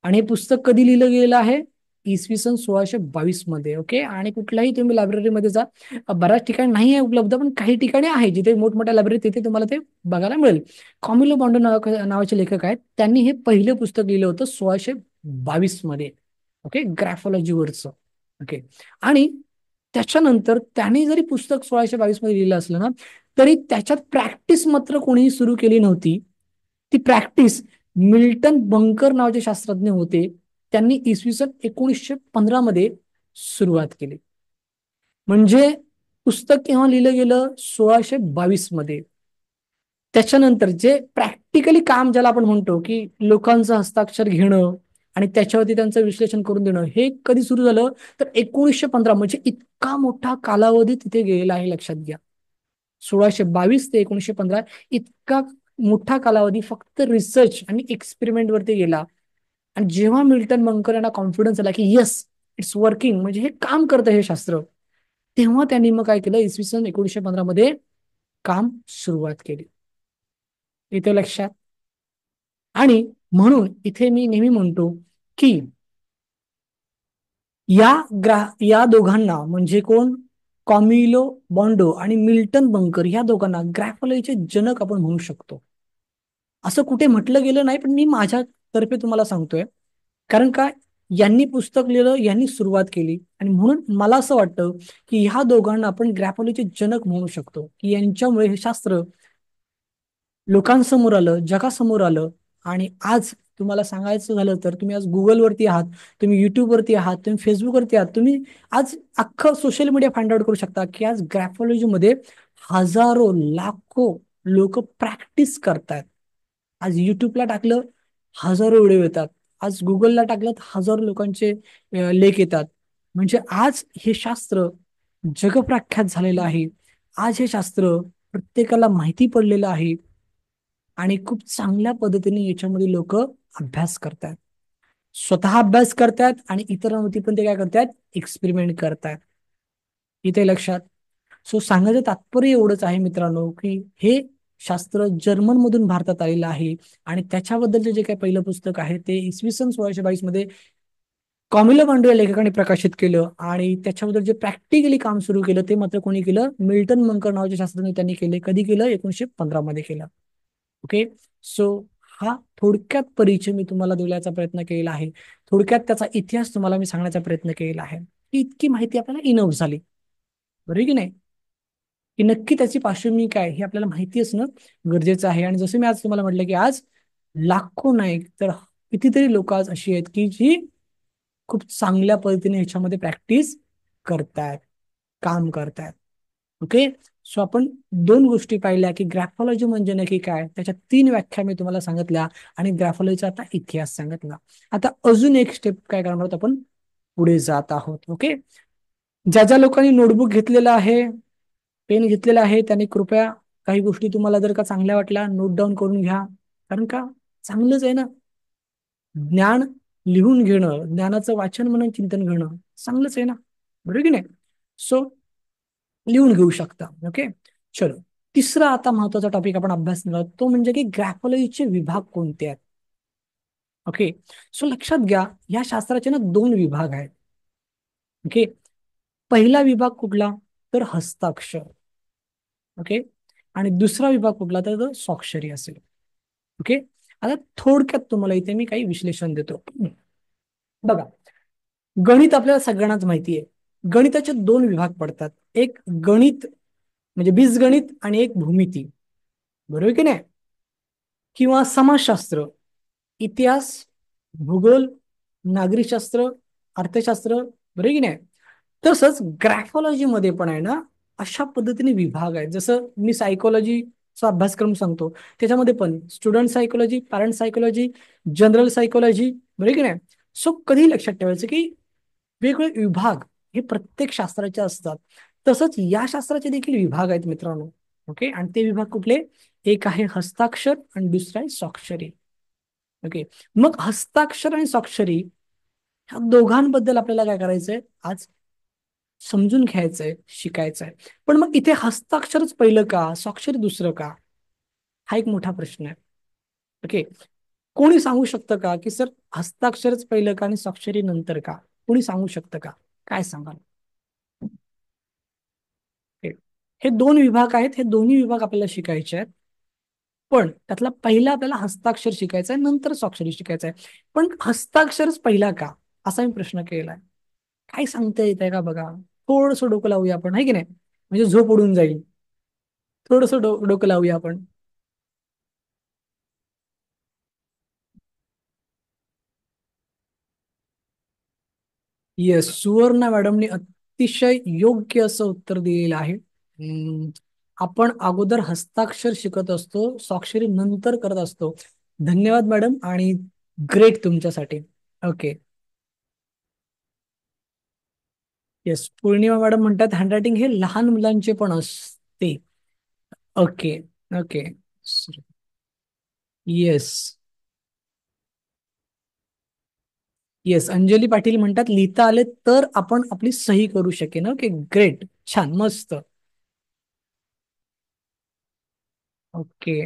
आणि हे पुस्तक कधी लिहिलं गेलं आहे? इसवी सन 1622 मध्ये. ओके. आणि कुठल्याही तुम्ही लायब्ररीमध्ये जा, बऱ्याच ठिकाणी नाही आहे उपलब्ध, पण काही ठिकाणी आहे, जिथे मोठमोठ्या लायब्ररी तिथे तुम्हाला ते बघायला मिळेल. कॉमिलो बॉन्डो नावाचे लेखक आहेत, त्यांनी हे पहिलं पुस्तक लिहिलं होतं 1622 मध्ये. ओके, ग्रॅफोलॉजीवरचं. ओके. आणि त्याच्यानंतर त्याने जरी पुस्तक 1622 मध्ये लिहिलं असलं ना, तरी त्याच्यात प्रॅक्टिस मात्र कोणीही सुरू केली नव्हती. ती प्रॅक्टिस मिल्टन बंकर नावाचे शास्त्रज्ञ होते, त्यांनी इसवी सन 1915 मध्ये सुरुवात केली. म्हणजे पुस्तक केव्हा लिहिलं गेलं? 1622 मध्ये. त्याच्यानंतर जे प्रॅक्टिकली काम, ज्याला आपण म्हणतो की लोकांचं हस्ताक्षर घेणं आणि त्याच्यावरती त्यांचं विश्लेषण करून देणं, हे कधी सुरू झालं? तर 1915. म्हणजे इतका मोठा कालावधी तिथे गेलेला आहे, लक्षात घ्या. 1622 ते 1915 इतका मोठा कालावधी फक्त रिसर्च आणि एक्सपेरिमेंट वरती गेला. आणि जेव्हा मिल्टन बंकर यांना कॉन्फिडन्स आला की येस, इट्स वर्किंग, म्हणजे हे काम करतं हे शास्त्र, तेव्हा त्यांनी मग काय केलं? इसवी सन 1915 मध्ये काम सुरुवात केली. इथे लक्षात. आणि म्हणून इथे मी नेहमी म्हणतो की या दोघांना, म्हणजे कोण? कॉमिलो बॉन्डो आणि मिल्टन बंकर, या दोघांना ग्रॅफोलॉजीचे जनक आपण म्हणू शकतो. असं कुठे म्हटलं गेलं नाही, पण मी माझ्यातर्फे तुम्हाला सांगतोय. कारण काय, यांनी पुस्तक लिहिलं, यांनी सुरुवात केली, आणि म्हणून मला असं वाटतं की ह्या दोघांना आपण ग्रॅफोलॉजीचे जनक म्हणू शकतो, की यांच्यामुळे हे शास्त्र लोकांसमोर आलं, जगासमोर आलं. आणि आज तुम्हाला सांगायचं झालं तर, तुम्ही आज गुगलवरती आहात, तुम्ही युट्यूबवरती आहात, तुम्ही फेसबुकवरती आहात, तुम्ही आज अख्खं सोशल मीडिया फाइंड आउट करू शकता की आज ग्रॅफोलॉजीमध्ये हजारो लाखो लोक प्रॅक्टिस करतायत. आज युट्यूबला टाकलं, हजारो व्हिडिओ येतात. आज गुगलला टाकलं तर हजारो लोकांचे लेख येतात. म्हणजे आज हे शास्त्र जगप्रख्यात झालेलं आहे. आज हे शास्त्र प्रत्येकाला माहिती पडलेलं आहे आणि खूप चांगल्या पद्धतीने याच्यामध्ये लोक अभ्यास करतात. स्वतः अभ्यास करतात आणि इतरांवरती पण ते काय करतात, एक्सपेरिमेंट करतात. इथे लक्षात. सो सांगायचं तात्पर्य एवढंच आहे मित्रांनो, की हे शास्त्र जर्मन मधून भारतात आलेलं आहे आणि त्याच्याबद्दलचे जे काही पहिलं पुस्तक आहे ते इसवी सन 1622 मध्ये कॉमिलो पांडू या लेखकाने प्रकाशित केलं आणि त्याच्याबद्दल जे प्रॅक्टिकली काम सुरू केलं ते मात्र कोणी केलं, मिल्टन मंकर नावाच्या शास्त्रज्ञ त्यांनी केले. कधी केलं, 1915 मध्ये केलं. ओके. सो हा थोडक्यात परिचय मी तुम्हाला देण्याचा प्रयत्न केलेला आहे. थोडक्यात त्याचा इतिहास तुम्हाला मी सांगण्याचा प्रयत्न केलेला आहे. की इतकी माहिती आपल्याला इनफ झाली, बरोबर की नाही, की नक्की त्याची पार्श्वभूमी काय हे आपल्याला माहिती असणं गरजेचं आहे. आणि जसं मी आज तुम्हाला म्हटलं की आज लाखो नाही तर कितीतरी लोक आज अशी आहेत की जी खूप चांगल्या पद्धतीने ह्याच्यामध्ये प्रॅक्टिस करतायत, काम करतायत. ओके. सो आपण दोन गोष्टी पाहिल्या की ग्रॅफॉलॉजी म्हणजे नक्की काय, त्याच्या 3 व्याख्या मी तुम्हाला सांगितल्या आणि ग्रॅफॉलॉजीचा आता इतिहास सांगितला. आता अजून एक स्टेप काय करणार आहोत आपण, पुढे जात आहोत. ओके. ज्या ज्या लोकांनी नोटबुक घेतलेला आहे, पेन घेतलेला आहे, त्यांनी कृपया काही गोष्टी तुम्हाला जर का चांगल्या वाटल्या नोट डाऊन करून घ्या. कारण का, चांगलंच आहे ना, ज्ञान लिहून घेणं, ज्ञानाचं वाचन म्हणून चिंतन घेणं चांगलंच आहे ना, बरोबर की नाही. सो लिहून घेऊ शकता. ओके. चलो, तिसरा आता महत्वाचा टॉपिक आपण अभ्यास करणार तो म्हणजे की ग्रॅफॉलॉजीचे विभाग कोणते आहेत. ओके. सो लक्षात घ्या, या शास्त्राचे ना 2 विभाग आहेत. ओके. पहिला विभाग कुठला, तर हस्ताक्षर. ओके. आणि दुसरा विभाग कुठला, तर तो स्वाक्षरी असेल. ओके. आता थोडक्यात तुम्हाला इथे मी काही विश्लेषण देतो. बघा, गणित आपल्याला सगळ्यांनाच माहिती आहे. गणिताचे 2 विभाग पडतात, एक गणित म्हणजे बीजगणित आणि एक भूमिती, बरोबर की नाही, किंवा समाजशास्त्र, इतिहास, भूगोल, नागरिकशास्त्र, अर्थशास्त्र, बरोबर की नाही. तसंच ग्रॅफॉलॉजी मध्ये पण आहे ना अशा पद्धतीने विभाग आहेत. जसं मी सायकोलॉजीचा अभ्यासक्रम सांगतो, त्याच्यामध्ये पण student psychology, parent psychology, general psychology, बरोबर की नाही. सो कधी लक्षात ठेवायचं की वेगवेगळे विभाग हे प्रत्येक शास्त्राचे असतात. तसंच या शास्त्राचे देखील विभाग आहेत मित्रांनो. ओके. आणि ते विभाग कुठले, एक आहे हस्ताक्षर आणि दुसरा आहे स्वाक्षरी. ओके. मग हस्ताक्षर आणि स्वाक्षरी ह्या दोघांबद्दल आपल्याला काय करायचंय आज, समजून घ्यायचंय, शिकायचंय. पण मग इथे हस्ताक्षरच पहिलं का, स्वाक्षरी दुसरं का, हा एक मोठा प्रश्न आहे. ओके. कोणी सांगू शकतं का की सर हस्ताक्षरच पहिलं का आणि स्वाक्षरी नंतर का, कोणी सांगू शकतं का, काय सांगाल. हे हे 2 विभाग आहेत, हे दोन्ही विभाग आपल्याला शिकायचे आहेत. पण त्यातला पहिला आपल्याला हस्ताक्षर शिकायचा आहे, नंतर स्वाक्षरी शिकायचं आहे. पण हस्ताक्षरच पहिला का, असा मी प्रश्न केलाय. काय सांगता येत आहे का बघा, थोडस डोकं लावूया आपण, आहे की नाही, म्हणजे झोप उडून जाईल. थोडस डोकं लावूया आपण. येस, सुवर्णा मॅडमने अतिशय योग्य असं उत्तर दिलेलं आहे. आपण अगोदर हस्ताक्षर शिकत असतो, स्वाक्षरी नंतर करत असतो. धन्यवाद मॅडम, आणि ग्रेट तुमच्यासाठी. ओके. येस, पौर्णिमा मॅडम म्हणतात हँडरायटिंग हे लहान मुलांचे पण असते. Okay. Okay. Yes. Yes, Anjali Patil म्हणतात लिहिता आले तर आपण आपली सही करू शकेन. ओके, ग्रेट, छान, मस्त. ओके.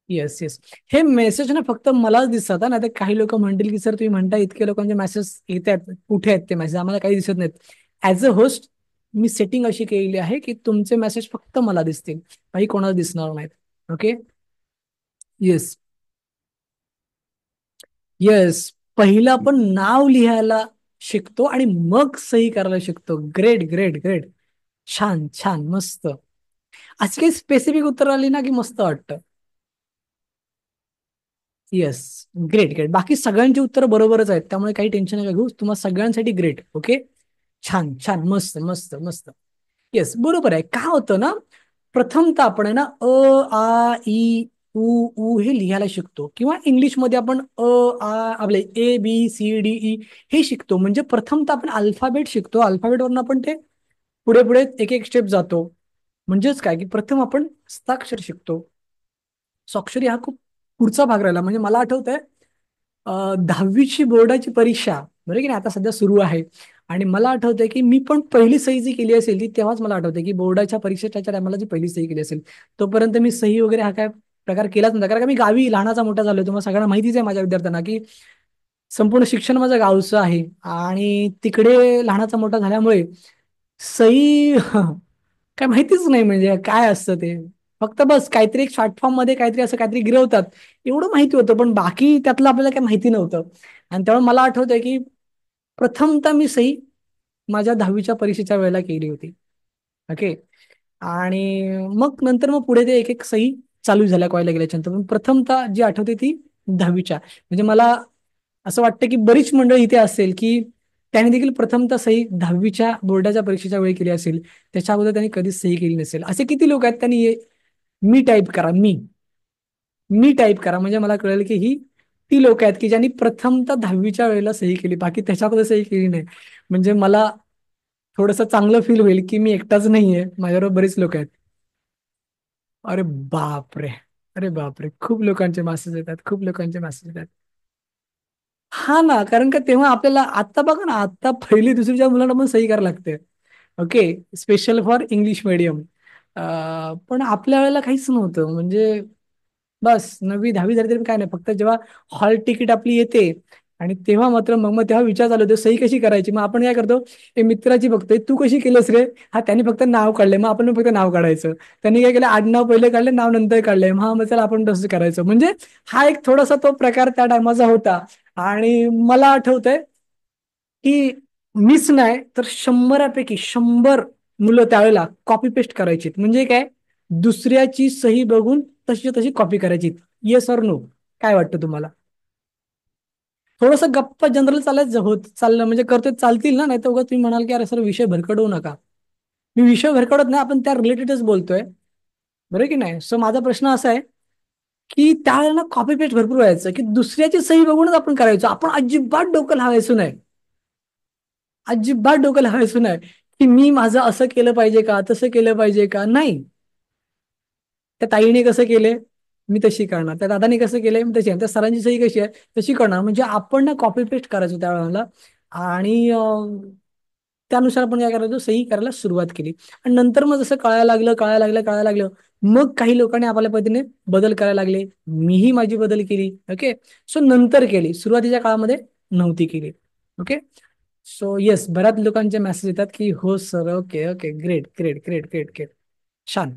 Yes yes. हे मेसेज ना फक्त मलाच दिसतात ना, तर काही लोक म्हणतील की सर तुम्ही म्हणता इतके लोकांचे मेसेज येत आहेत, कुठे आहेत ते मेसेज, आम्हाला काही दिसत नाहीत. As a host me setting अशी केलेली आहे की तुमचे मेसेज फक्त मला दिसतील, काही कोणाला दिसणार नाहीत. ओके. येस. येस, पहिलं आपण नाव लिहायला शिकतो आणि मग सही करायला शिकतो. ग्रेट ग्रेट ग्रेट, छान छान, मस्त. अशी काही स्पेसिफिक उत्तर आली ना की मस्त वाटतं. येस. ग्रेट ग्रेट, बाकी सगळ्यांची उत्तर बरोबरच आहेत, त्यामुळे काही टेन्शन नका घेऊ, तुम्हाला सगळ्यांसाठी ग्रेट. ओके. छान छान, मस्त मस्त मस्त. येस, बरोबर आहे. काय होतं ना, प्रथमतः आपण आहे ना अ, आ, इ, उ ऊ हे लिहायला शिकतो, किंवा इंग्लिशमध्ये आपण आ आपले ABCDE हे शिकतो. म्हणजे प्रथम तर आपण अल्फाबेट शिकतो, अल्फाबेटवरून आपण ते पुढे पुढे एक एक स्टेप जातो. म्हणजेच काय की प्रथम आपण हस्ताक्षर शिकतो. स्वाक्षरी हा खूप पुढचा भाग राहिला. म्हणजे मला आठवतंय 10वीची बोर्डाची परीक्षा, बरं की नाही, आता सध्या सुरू आहे. आणि मला आठवतंय की मी पण पहिली सही जी केली असेल ती तेव्हाच मला आठवतंय की बोर्डाच्या परीक्षेच्या टायमाला जी पहिली सही केली असेल. तोपर्यंत मी सही वगैरे हा काय प्रकार केलाच नव्हता, कारण का मी गावी लहानाचा मोठा झालोय. तुम्हाला सगळ्यांना माहितीच आहे माझ्या विद्यार्थ्यांना की संपूर्ण शिक्षण माझं गावचं आहे. आणि तिकडे लहानाचा मोठा झाल्यामुळे सही काय माहितीच नाही म्हणजे काय असतं ते. फक्त बस काहीतरी एक शॉर्ट फॉर्म मध्ये काहीतरी असं काहीतरी गिरवतात एवढं माहिती होतं, पण बाकी त्यातलं आपल्याला काही माहिती नव्हतं. आणि त्यामुळे मला आठवतंय की प्रथमतः मी सही माझ्या 10वीच्या परीक्षेच्या वेळेला केली होती. ओके. आणि मग नंतर पुढे ते एक एक सही चालू झाल्या कॉलेजला गेल्याच्यानंतर. पण प्रथमतः जी आठवते ती 10वीच्या. म्हणजे मला असं वाटतं की बरीच मंडळी इथे असेल की त्याने देखील प्रथमतः सही 10वीच्या बोर्डाच्या परीक्षेच्या वेळी केली असेल. त्याच्या अगोदर त्यांनी कधीच सही केली नसेल. असे किती लोक आहेत? त्यांनी मी टाईप करा, मी टाईप करा, म्हणजे मला कळेल की ही ती लोक आहेत की ज्यांनी प्रथमतः 10वीच्या वेळेला सही केली, बाकी त्याच्या अगोदर सही केली नाही. म्हणजे मला थोडंसं चांगलं फील होईल की मी एकटाच नाहीये, माझ्याबरोबर बरीच लोक आहेत. अरे बापरे, अरे बापरे, खूप लोकांचे मेसेज येतात, खूप लोकांचे मेसेज येतात. हा ना, कारण का तेव्हा आपल्याला आता बघा ना, आता पहिली दुसरीच्या मुलांना पण सही करायला लागते. Okay. Special for English medium. पण आपल्या वेळेला काहीच नव्हतं. म्हणजे बस 9वी 10वी झाली तरी काय नाही, फक्त जेव्हा हॉल तिकीट आपली येते आणि तेव्हा मात्र मग तेव्हा विचार चालू होतो सही कशी करायची. मग आपण काय करतो, ए मित्राची बघतोय, तू कशी केलंस रे? हा, त्यांनी फक्त नाव काढले, मग आपण फक्त नाव काढायचं. त्यांनी काय केलं, आडनाव पहिले काढले, नाव नंतर काढले. हा, मग चला आपण तसं करायचं. म्हणजे हा एक थोडासा तो प्रकार त्या टायमाचा होता. आणि मला आठवतंय की मीच नाही तर 100पैकी 100 मुलं त्यावेळेला कॉपी पेस्ट करायची. म्हणजे काय, दुसऱ्याची सही बघून तशी तशी कॉपी करायची. Yes or no? काय वाटतं तुम्हाला? थोडंसं गप्प जनरल चालायचं होत चाललं म्हणजे करतोय चालतील ना, नाही तर उगाच तुम्ही म्हणाल की अरे सर विषय भरकडवू नका. मी विषय भरकडत नाही, आपण त्या रिलेटेडच बोलतोय. बरं की नाही? सो माझा प्रश्न असा आहे की त्यावेळेला कॉपी पेस्ट भरपूर व्हायचं की दुसऱ्याची सही बघूनच आपण करायचो. आपण अजिबात डोकं लावायचो नाही, अजिबात डोकं लावायचो नाही की मी माझं असं केलं पाहिजे का, तसं केलं पाहिजे का. नाही, त्या ताईने कसं केलंय मी तशी करणार, त्या दादाने कसं केलंय मी तशी, त्या सरांची सही कशी आहे तशी करणार. म्हणजे आपण ना कॉपी पेस्ट करायचो त्यावेळेला. आणि त्यानुसार आपण काय करायचो, सही करायला सुरुवात केली. आणि नंतर मग जसं कळायला लागलं, मग काही लोकांनी आपल्या पद्धतीने बदल करायला लागले. मीही माझी बदल केली. ओके. सो नंतर केली, सुरुवातीच्या काळामध्ये नव्हती केली. ओके. सो येस, बऱ्याच लोकांचे मेसेज येतात की हो sir, okay okay, great great great great great, छान.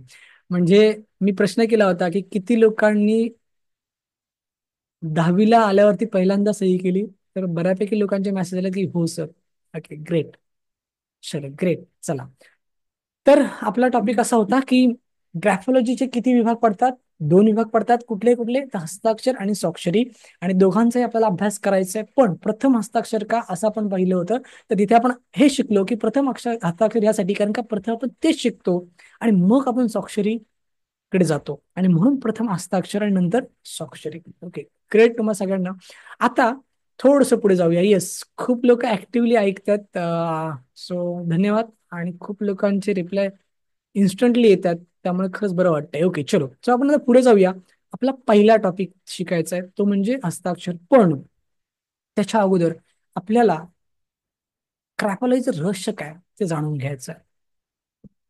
म्हणजे मी प्रश्न केला होता की किती लोकांनी 10वीला आल्यावरती पहिल्यांदा सही केली, तर बऱ्यापैकी लोकांचे मेसेज आले की हो सर. Okay, great. चलो ग्रेट, चला. तर आपला टॉपिक असा होता की ग्रॅफोलॉजीचे किती विभाग पडतात? 2 विभाग पडतात. कुठले कुठले? तर हस्ताक्षर आणि स्वाक्षरी. आणि दोघांचाही आपल्याला अभ्यास करायचा आहे. पण प्रथम हस्ताक्षर का असं आपण पाहिलं होतं. तर तिथे आपण हे शिकलो की प्रथम हस्ताक्षर यासाठी, कारण का प्रथम आपण तेच शिकतो आणि मग आपण स्वाक्षरी कडे जातो. आणि म्हणून प्रथम हस्ताक्षर आणि नंतर स्वाक्षरी. ओके, ग्रेट तुम्हाला सगळ्यांना. आता थोडस पुढे जाऊया. येस, खूप लोक ऍक्टिव्हली ऐकतात, सो धन्यवाद. आणि खूप लोकांचे रिप्लाय इन्स्टंटली येतात, त्यामुळे खरंच बरं वाटतंय. ओके, चलो, सो आपण आता पुढे जाऊया. आपला पहिला टॉपिक शिकायचा आहे तो म्हणजे हस्ताक्षर. पण त्याच्या अगोदर आपल्याला ग्राफॉलॉजीचं रहस्य काय ते जाणून घ्यायचं आहे.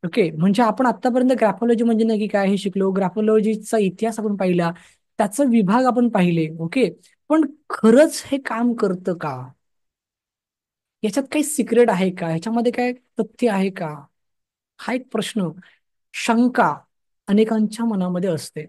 ओके. म्हणजे आपण आतापर्यंत ग्राफॉलॉजी म्हणजे नक्की काय हे शिकलो, ग्राफॉलॉजीचा इतिहास आपण पाहिला, त्याचं विभाग आपण पाहिले. ओके. पण खरंच हे काम करतं का? याच्यात काही सिक्रेट आहे का? ह्याच्यामध्ये काय तथ्य आहे का? हा एक प्रश्न, शंका अनेकांच्या मनामध्ये असते.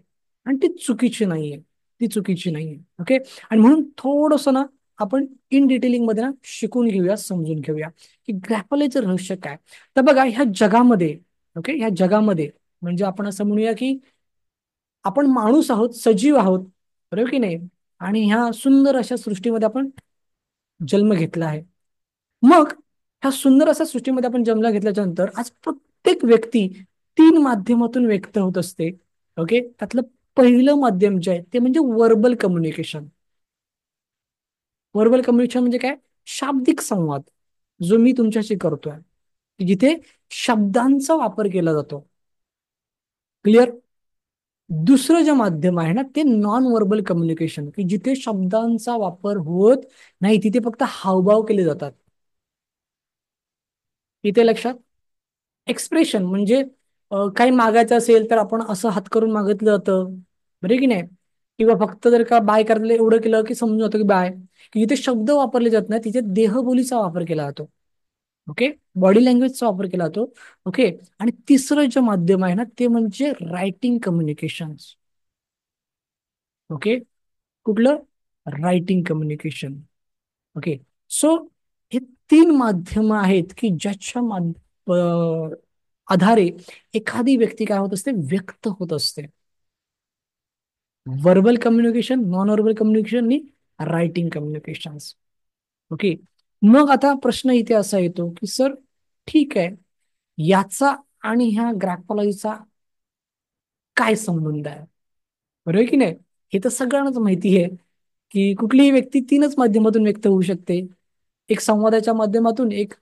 आणि ती चुकीची नाहीये, ती चुकीची नाहीये. ओके. आणि म्हणून थोडस ना आपण इन डिटेलिंग मध्ये ना शिकून घेऊया, समजून घेऊया की ग्रॅफोलॉजीचं रहस्य काय. तर बघा, ह्या जगामध्ये, ओके, ह्या जगामध्ये म्हणजे आपण असं म्हणूया की आपण माणूस आहोत, सजीव आहोत, बरोबर की नाही. आणि ह्या सुंदर अशा सृष्टीमध्ये आपण जन्म घेतला आहे. मग ह्या सुंदर अशा सृष्टीमध्ये आपण जन्म घेतल्याच्या नंतर आज प्रत्येक व्यक्ती 3 माध्यमातून व्यक्त होत असते. ओके. त्यातलं पहिलं माध्यम जे आहे ते म्हणजे वर्बल कम्युनिकेशन. वर्बल कम्युनिकेशन म्हणजे काय? शाब्दिक संवाद, जो मी तुमच्याशी करतोय, की जिथे शब्दांचा वापर केला जातो. क्लिअर? दुसरं जे माध्यम आहे ना ते नॉन वर्बल कम्युनिकेशन, की जिथे शब्दांचा वापर होत नाही, तिथे फक्त हावभाव केले जातात. इथे लक्षात. एक्सप्रेशन म्हणजे काही मागायचं असेल तर आपण असं हात करून मागितलं जातं, बरे की नाही? किंवा फक्त जर का बाय करायला एवढं केलं की समजून जातं की बाय. की जिथे शब्द वापरले जात नाही तिथे देहबोलीचा वापर केला जातो. ओके. बॉडी लँग्वेजचा वापर केला जातो. ओके. आणि तिसरं जे माध्यम आहे ना ते म्हणजे रायटिंग कम्युनिकेशन. ओके. कुठलं? Writing communication. ओके. सो हे तीन माध्यम आहेत की ज्याच्या आधारे एखादी व्यक्ती काय होत असते? व्यक्त होत असते. Verbal communication, non verbal communication आणि रायटिंग कम्युनिकेशन. ओके. मग आता प्रश्न इथे असा येतो की सर, ठीक आहे, याचा आणि ह्या ग्राफॉलॉजीचा काय संबंध आहे? बरोबर आहे की नाही? हे तर सगळ्यांनाच माहिती आहे की कुठलीही व्यक्ती तीनच माध्यमातून व्यक्त होऊ शकते. एक संवादाच्या माध्यमातून, एक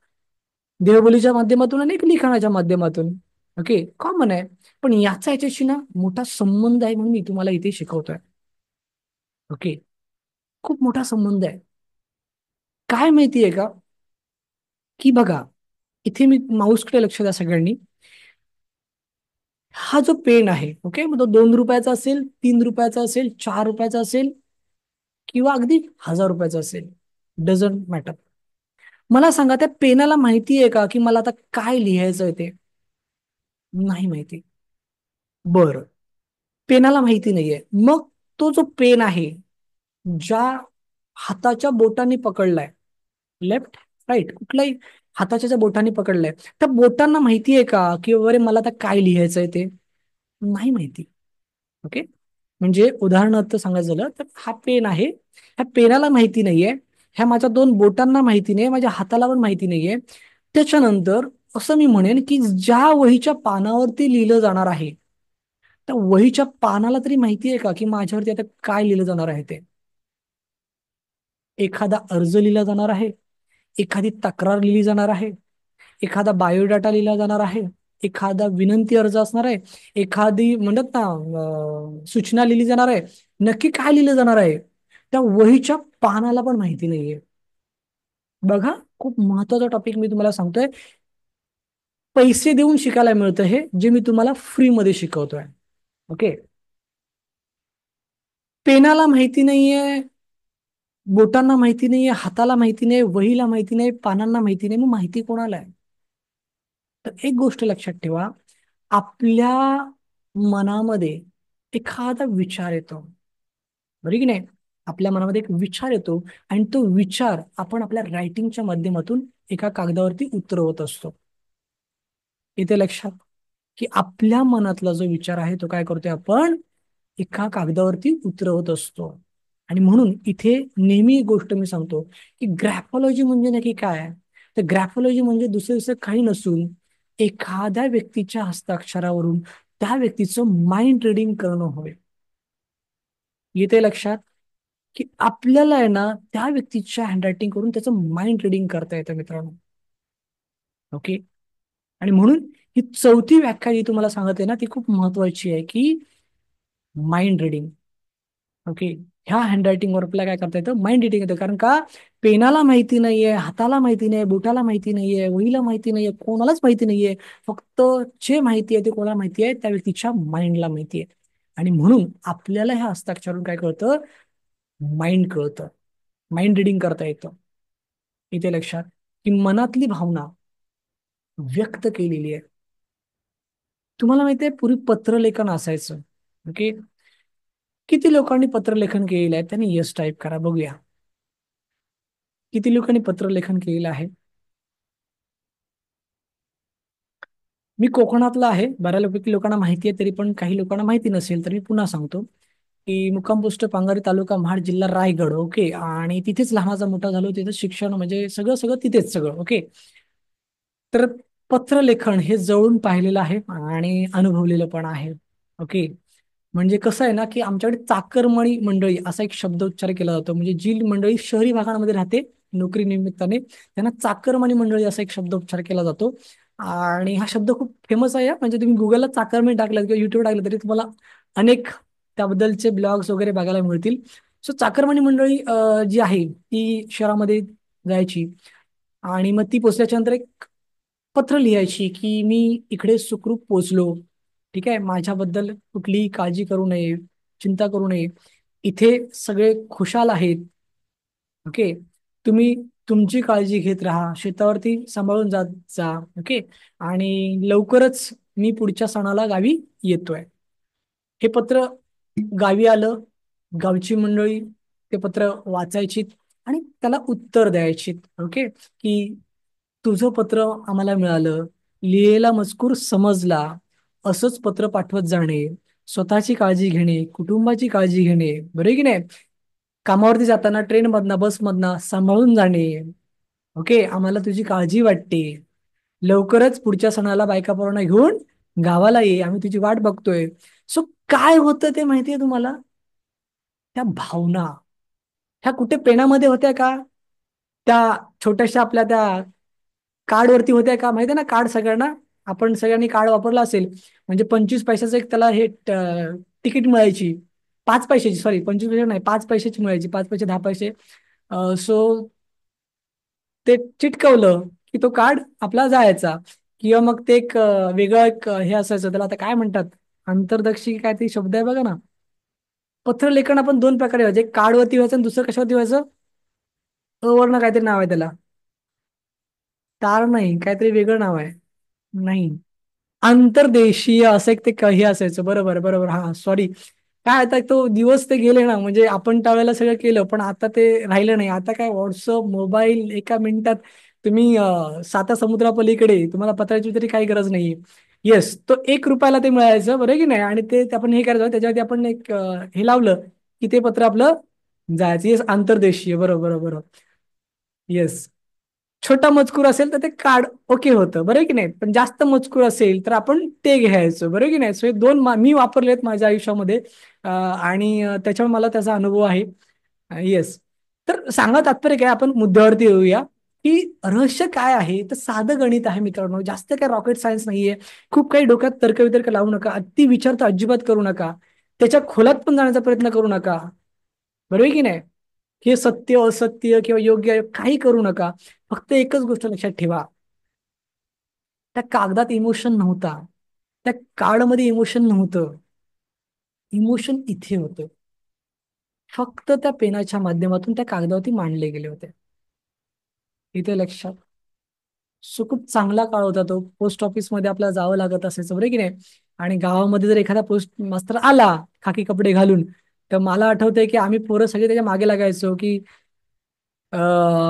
देहबोलीच्या माध्यमातून आणि एक लिखाणाच्या माध्यमातून. ओके, कॉमन आहे. पण याचा याच्याशी ना मोठा संबंध आहे म्हणून मी तुम्हाला इथे शिकवतोय. ओके. खूप मोठा संबंध आहे. काय माहितीये का? की बघा, इथे मी माऊसकडे लक्ष द्या सगळ्यांनी. हा जो पेन आहे, ओके, मग तो 2 रुपयाचा असेल, 3 रुपयाचा असेल, 4 रुपयाचा असेल, किंवा अगदी 1000 रुपयाचा असेल, डझंट मॅटर. मला सांगा, त्या पेनाला माहिती आहे का की मला आता काय लिहायचं ते? नाही माहिती. बरं. पेनाला माहिती नाहीये. मग तो जो पेन आहे, ज्या हाताच्या बोटाने पकडलाय, लेफ्ट, राईट, कुठलाही हाताच्या ज्या बोटाने पकडलाय, त्या बोटांना माहिती आहे का की अरे मला आता काय लिहायचंय ते? नाही माहिती. ओके. म्हणजे उदाहरणार्थ सांगायचं झालं तर हा पेन आहे, ह्या पेनाला माहिती नाहीये, ह्या माझ्या दोन बोटांना माहिती नाही, माझ्या हाताला पण माहिती नाहीये. त्याच्यानंतर असं मी म्हणेन की ज्या वहीच्या पानावरती लिहिलं जाणार आहे, त्या वहीच्या पानाला तरी माहिती आहे का की माझ्यावरती आता काय लिहिलं जाणार आहे ते? एखादा अर्ज लिहिला जाणार आहे, एखादी तक्रार लिहिली जाणार आहे, एखादा बायोडाटा लिहिला जाणार आहे, एखादा विनंती अर्ज असणार आहे, एखादी म्हणत ना सूचना लिहिली जाणार आहे. नक्की काय लिहिलं जाणार आहे त्या वहीच्या पानाला पण माहिती नाहीये. बघा, खूप महत्वाचा टॉपिक मी तुम्हाला सांगतोय. पैसे देऊन शिकायला मिळतं हे, जे मी तुम्हाला फ्री मध्ये शिकवतोय. ओके. पेनाला माहिती नाहीये, बोटांना माहिती नाहीये, हाताला माहिती नाही, वहीला माहिती नाही, पानांना माहिती नाही, मग माहिती कोणाला आहे? तर एक गोष्ट लक्षात ठेवा, आपल्या मनामध्ये एखादा विचार येतो, बरोबर की नाही? आपल्या मनामध्ये एक विचार येतो आणि तो विचार आपण आपल्या रायटिंगच्या माध्यमातून एका कागदावरती उतरवत असतो. इथे लक्षात, की आपल्या मनातला जो विचार आहे तो काय करतोय आपण? एका कागदावरती उतरवत असतो. आणि म्हणून इथे नेहमी एक गोष्ट मी सांगतो की ग्रॅफॉलॉजी म्हणजे नक्की काय आहे? तर ग्रॅफॉलॉजी म्हणजे दुसरं काही नसून एखाद्या व्यक्तीच्या हस्ताक्षरावरून त्या व्यक्तीचं माइंड रिडिंग करणं होय. येते लक्षात, की आपल्याला आहे ना त्या व्यक्तीच्या हँडरायटिंग करून त्याचं माइंड रिडिंग करता येतं मित्रांनो. ओके. आणि म्हणून ही चौथी व्याख्या जी तुम्हाला सांगते ना ती खूप महत्वाची आहे, की माइंड रिडिंग. ओके. ह्या हँडरायटिंगवर आपल्याला काय करता येतं? माइंड रिडिंग येतं. कारण का? पेनाला माहिती नाहीये, हाताला माहिती नाही, बोटाला माहिती नाहीये, वहीला माहिती नाहीये, कोणालाच माहिती नाहीये. फक्त जे माहिती आहे ते कोणाला माहिती आहे? त्या व्यक्तीच्या माइंडला माहिती आहे. आणि म्हणून आपल्याला ह्या हस्ताक्षरातून काय कळतं? माइंड कळतं. माइंड रिडिंग करता येतं. इथे लक्षात, की मनातली भावना व्यक्त केलेली आहे. तुम्हाला माहिती आहे, पूर्वी पत्रलेखन असायचं. ओके. किती लोकांनी पत्रलेखन केलेलं आहे? त्यांनी यस टाईप करा, बघूया. किती लोकांनी पत्रलेखन केलेलं आहे? मी कोकणातला आहे, बऱ्यापैकी लोकांना माहिती आहे, तरी पण काही लोकांना माहिती नसेल तर मी पुन्हा सांगतो की मुक्काम पोस्ट पांगारी, तालुका महाड, जिल्हा रायगड. ओके. आणि तिथेच लहानाचा मोठा झालो, तिथेच शिक्षण म्हणजे सगळं सगळं तिथेच सगळं. ओके. तर पत्रलेखन हे जवळून पाहिलेलं आहे आणि अनुभवलेलं पण आहे. ओके. म्हणजे कसं आहे ना, की आमच्याकडे चाकरमानी मंडळी असा एक शब्द उच्चार केला जातो. म्हणजे जी मंडळी शहरी भागामध्ये राहते नोकरी निमित्ताने, त्यांना चाकरमानी मंडळी असा एक शब्द उच्चार केला जातो. आणि हा शब्द खूप फेमस आहे हा. म्हणजे तुम्ही गुगलला चाकरमानी टाकलं किंवा युट्यूब टाकलं तरी तुम्हाला अनेक त्याबद्दलचे ब्लॉग्स वगैरे बघायला मिळतील. सो चाकरमानी मंडळी जी आहे ती शहरामध्ये जायची आणि मग ती पोचल्याच्या नंतर एक पत्र लिहायची की मी इकडे सुखरूप पोचलो. ठीक आहे, माझ्याबद्दल कुठलीही काळजी करू नये, चिंता करू नये, इथे सगळे खुशाल आहेत. ओके, तुम्ही तुमची काळजी घेत राहा, शेतावरती सांभाळून जात जा. ओके, आणि लवकरच मी पुढच्या सणाला गावी येतोय. हे पत्र गावी आलं. गावची मंडळी ते पत्र वाचायची आणि त्याला उत्तर द्यायची. ओके, की तुझं पत्र आम्हाला मिळालं, लिहिलेला मजकूर समजला, असंच पत्र पाठवत जाणे, स्वतःची काळजी घेणे, कुटुंबाची काळजी घेणे, बरोबर की नाही. कामावरती जाताना ट्रेन मधनं बस मधनं सांभाळून जाणे. ओके, आम्हाला तुझी काळजी वाटते. लवकरच पुढच्या सणाला बायका पोरांना घेऊन गावाला ये, आम्ही तुझी वाट बघतोय. सो काय होतं ते माहितीये तुम्हाला? त्या भावना ह्या कुठे पेनामध्ये होत्या का? त्या छोट्याशा आपल्या त्या कार्ड वरती होत्या का? माहितीये ना, कार्ड सगळ्यांना, आपण सगळ्यांनी कार्ड वापरला असेल. म्हणजे 25 पैशाचं एक त्याला हे तिकीट मिळायची. 5 पैशाची, सॉरी, 25 पैसे नाही, 5 पैशाची मिळायची. 5 पैसे, 10 पैसे. सो ते चिटकवलं की तो कार्ड आपला जायचा. किंवा मग ते एक वेगळं एक हे असायचं, त्याला आता काय म्हणतात, अंतर्दक्षी काय ते शब्द आहे बघा ना. पत्रलेखन आपण दोन प्रकारे व्हायचं, एक कार्डवरती व्हायचं आणि दुसरं कशावरती व्हायचं. वर्ण काहीतरी नाव आहे त्याला. तार नाही, काहीतरी वेगळं नाव आहे. नाही, आंतरदेशीय असं एक ते हे असायचं. बरोबर बरोबर, हा सॉरी. काय आता तो दिवस ते गेले ना, म्हणजे आपण त्यावेळेला सगळं केलं पण आता ते राहिलं नाही. आता काय व्हॉट्सअप, मोबाईल, एका मिनिटात तुम्ही साता समुद्रापलीकडे, तुम्हाला पत्राची तरी काही गरज नाहीये. येस, तो 1 रुपयाला ते मिळायचं, बरं की नाही. आणि ते आपण हे करायचं, त्याच्यावरती आपण एक हे लावलं की ते पत्र आपलं जायचं. येस, आंतरदेशीय, बरोबर बरोबर. येस, छोटा मजकूर असेल तर ते कार्ड ओके होतं, बरं की नाही. पण जास्त मजकूर असेल तर आपण ते घ्यायचो, बरं की नाही. सो हे दोन मी वापरलेत माझ्या आयुष्यामध्ये. आणि त्याच्यामुळे मला त्याचा अनुभव आहे. येस. तर सांगा तात्पर्य काय, आपण मुद्द्यावरती येऊया की रहस्य काय आहे. तर साधं गणित आहे मित्रांनो, जास्त काय रॉकेट सायन्स नाहीये. खूप काही डोक्यात तर्कवितर्क लावू नका, अति विचार तर अजिबात करू नका, त्याच्या खोलात पण जाण्याचा प्रयत्न करू नका, बरोबर की नाही. हे सत्य असत्य किंवा योग्य आहे काही करू नका. फक्त एकच गोष्ट लक्षात ठेवा, त्या कागदात इमोशन नव्हता, त्या कार्डमध्ये इमोशन नव्हतं. इमोशन इथे होतं, फक्त त्या पेनाच्या माध्यमातून त्या कागदावरती मांडले गेले होते. इथे लक्षात. सो खूप चांगला काळ होता तो. पोस्ट ऑफिसमध्ये आपल्याला जावं लागत असायचं, बरं की नाही. आणि गावामध्ये जर एखादा पोस्ट मास्तर आला खाकी कपडे घालून, तर मला आठवतंय की आम्ही पोरं सगळे त्याच्या मागे लागायचो की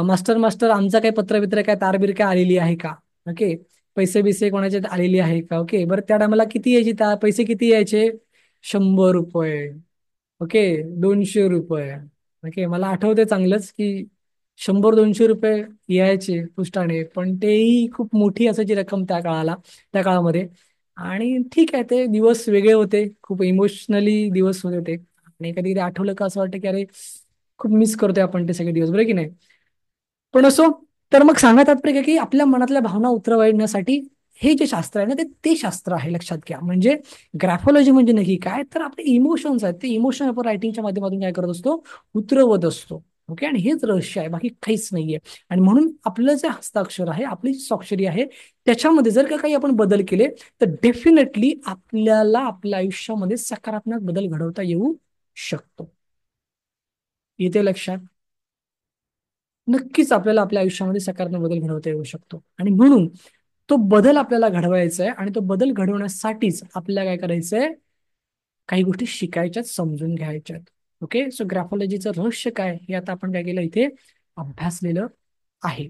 मास्टर मास्टर, आमचा काही पत्रवित्र काय तारबीर काय आलेली आहे का. ओके, पैसे बिसे कोणाचे आलेली आहे का. ओके, बरं त्या टायमाला किती यायची, त्या पैसे किती यायचे? 100 रुपये. ओके, 200 रुपये. ओके, मला आठवते चांगलंच की 100-200 रुपये यायचे पुष्टाने, पण तेही खूप मोठी असायची रक्कम त्या काळाला, त्या काळामध्ये. आणि ठीक आहे, ते दिवस वेगळे होते, खूप इमोशनली दिवस होते ते. आणि कधी कधी आठवलं का असं वाटतं की अरे, खूप मिस करतोय आपण ते सगळे दिवस, बरं की नाही. पण असो, तर मग सांगा तात्पर्य काय की आपल्या मनातल्या भावना उतरवण्यासाठी हे जे शास्त्र आहे ना, ते ते शास्त्र आहे, लक्षात घ्या. म्हणजे ग्राफोलॉजी म्हणजे नक्की काय, तर आपले इमोशन्स आहेत, ते इमोशन आपण रायटिंगच्या माध्यमातून काय करत असतो, उतरवत असतो. ओके, आणि हेच रहस्य आहे, बाकी काहीच नाहीये. आणि म्हणून आपलं जे हस्ताक्षर आहे, आपली जी स्वाक्षरी आहे, त्याच्यामध्ये जर का काही आपण बदल केले तर डेफिनेटली आपल्याला आपल्या आयुष्यामध्ये सकारात्मक बदल घडवता येऊ शकतो. येते लक्षात. नक्कीच आपल्याला आपल्या आयुष्यामध्ये सकारात्मक बदल घडवता येऊ शकतो. आणि म्हणून तो बदल आपल्याला घडवायचा आहे, आणि तो बदल घडवण्यासाठीच आपल्याला काय करायचंय, काही गोष्टी शिकायच्यात, समजून घ्यायच्यात. ओके, सो ग्राफोलॉजीचं रहस्य काय हे आता आपण काय केलं, इथे अभ्यासलेलं आहे.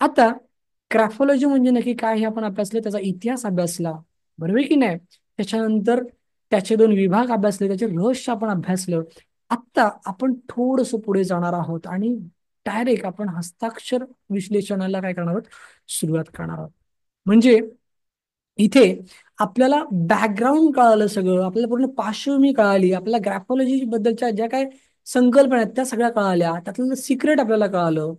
आता ग्राफोलॉजी म्हणजे नक्की काय हे आपण अभ्यासलं, त्याचा इतिहास अभ्यासला, बरोबर की नाही. त्याच्यानंतर त्याचे दोन विभाग अभ्यासले, त्याचे रहस्य आपण अभ्यासलं. आत्ता आपण थोडस पुढे जाणार आहोत आणि डायरेक्ट आपण हस्ताक्षर विश्लेषणाला काय करणार आहोत, सुरुवात करणार आहोत. म्हणजे इथे आपल्याला बॅकग्राऊंड कळालं सगळं, आपल्याला पूर्ण पार्श्वभूमी कळाली, आपल्याला ग्राफॉलॉजी बद्दलच्या ज्या काय संकल्पना आहेत त्या सगळ्या कळाल्या, त्यातलं सिक्रेट आपल्याला कळालं.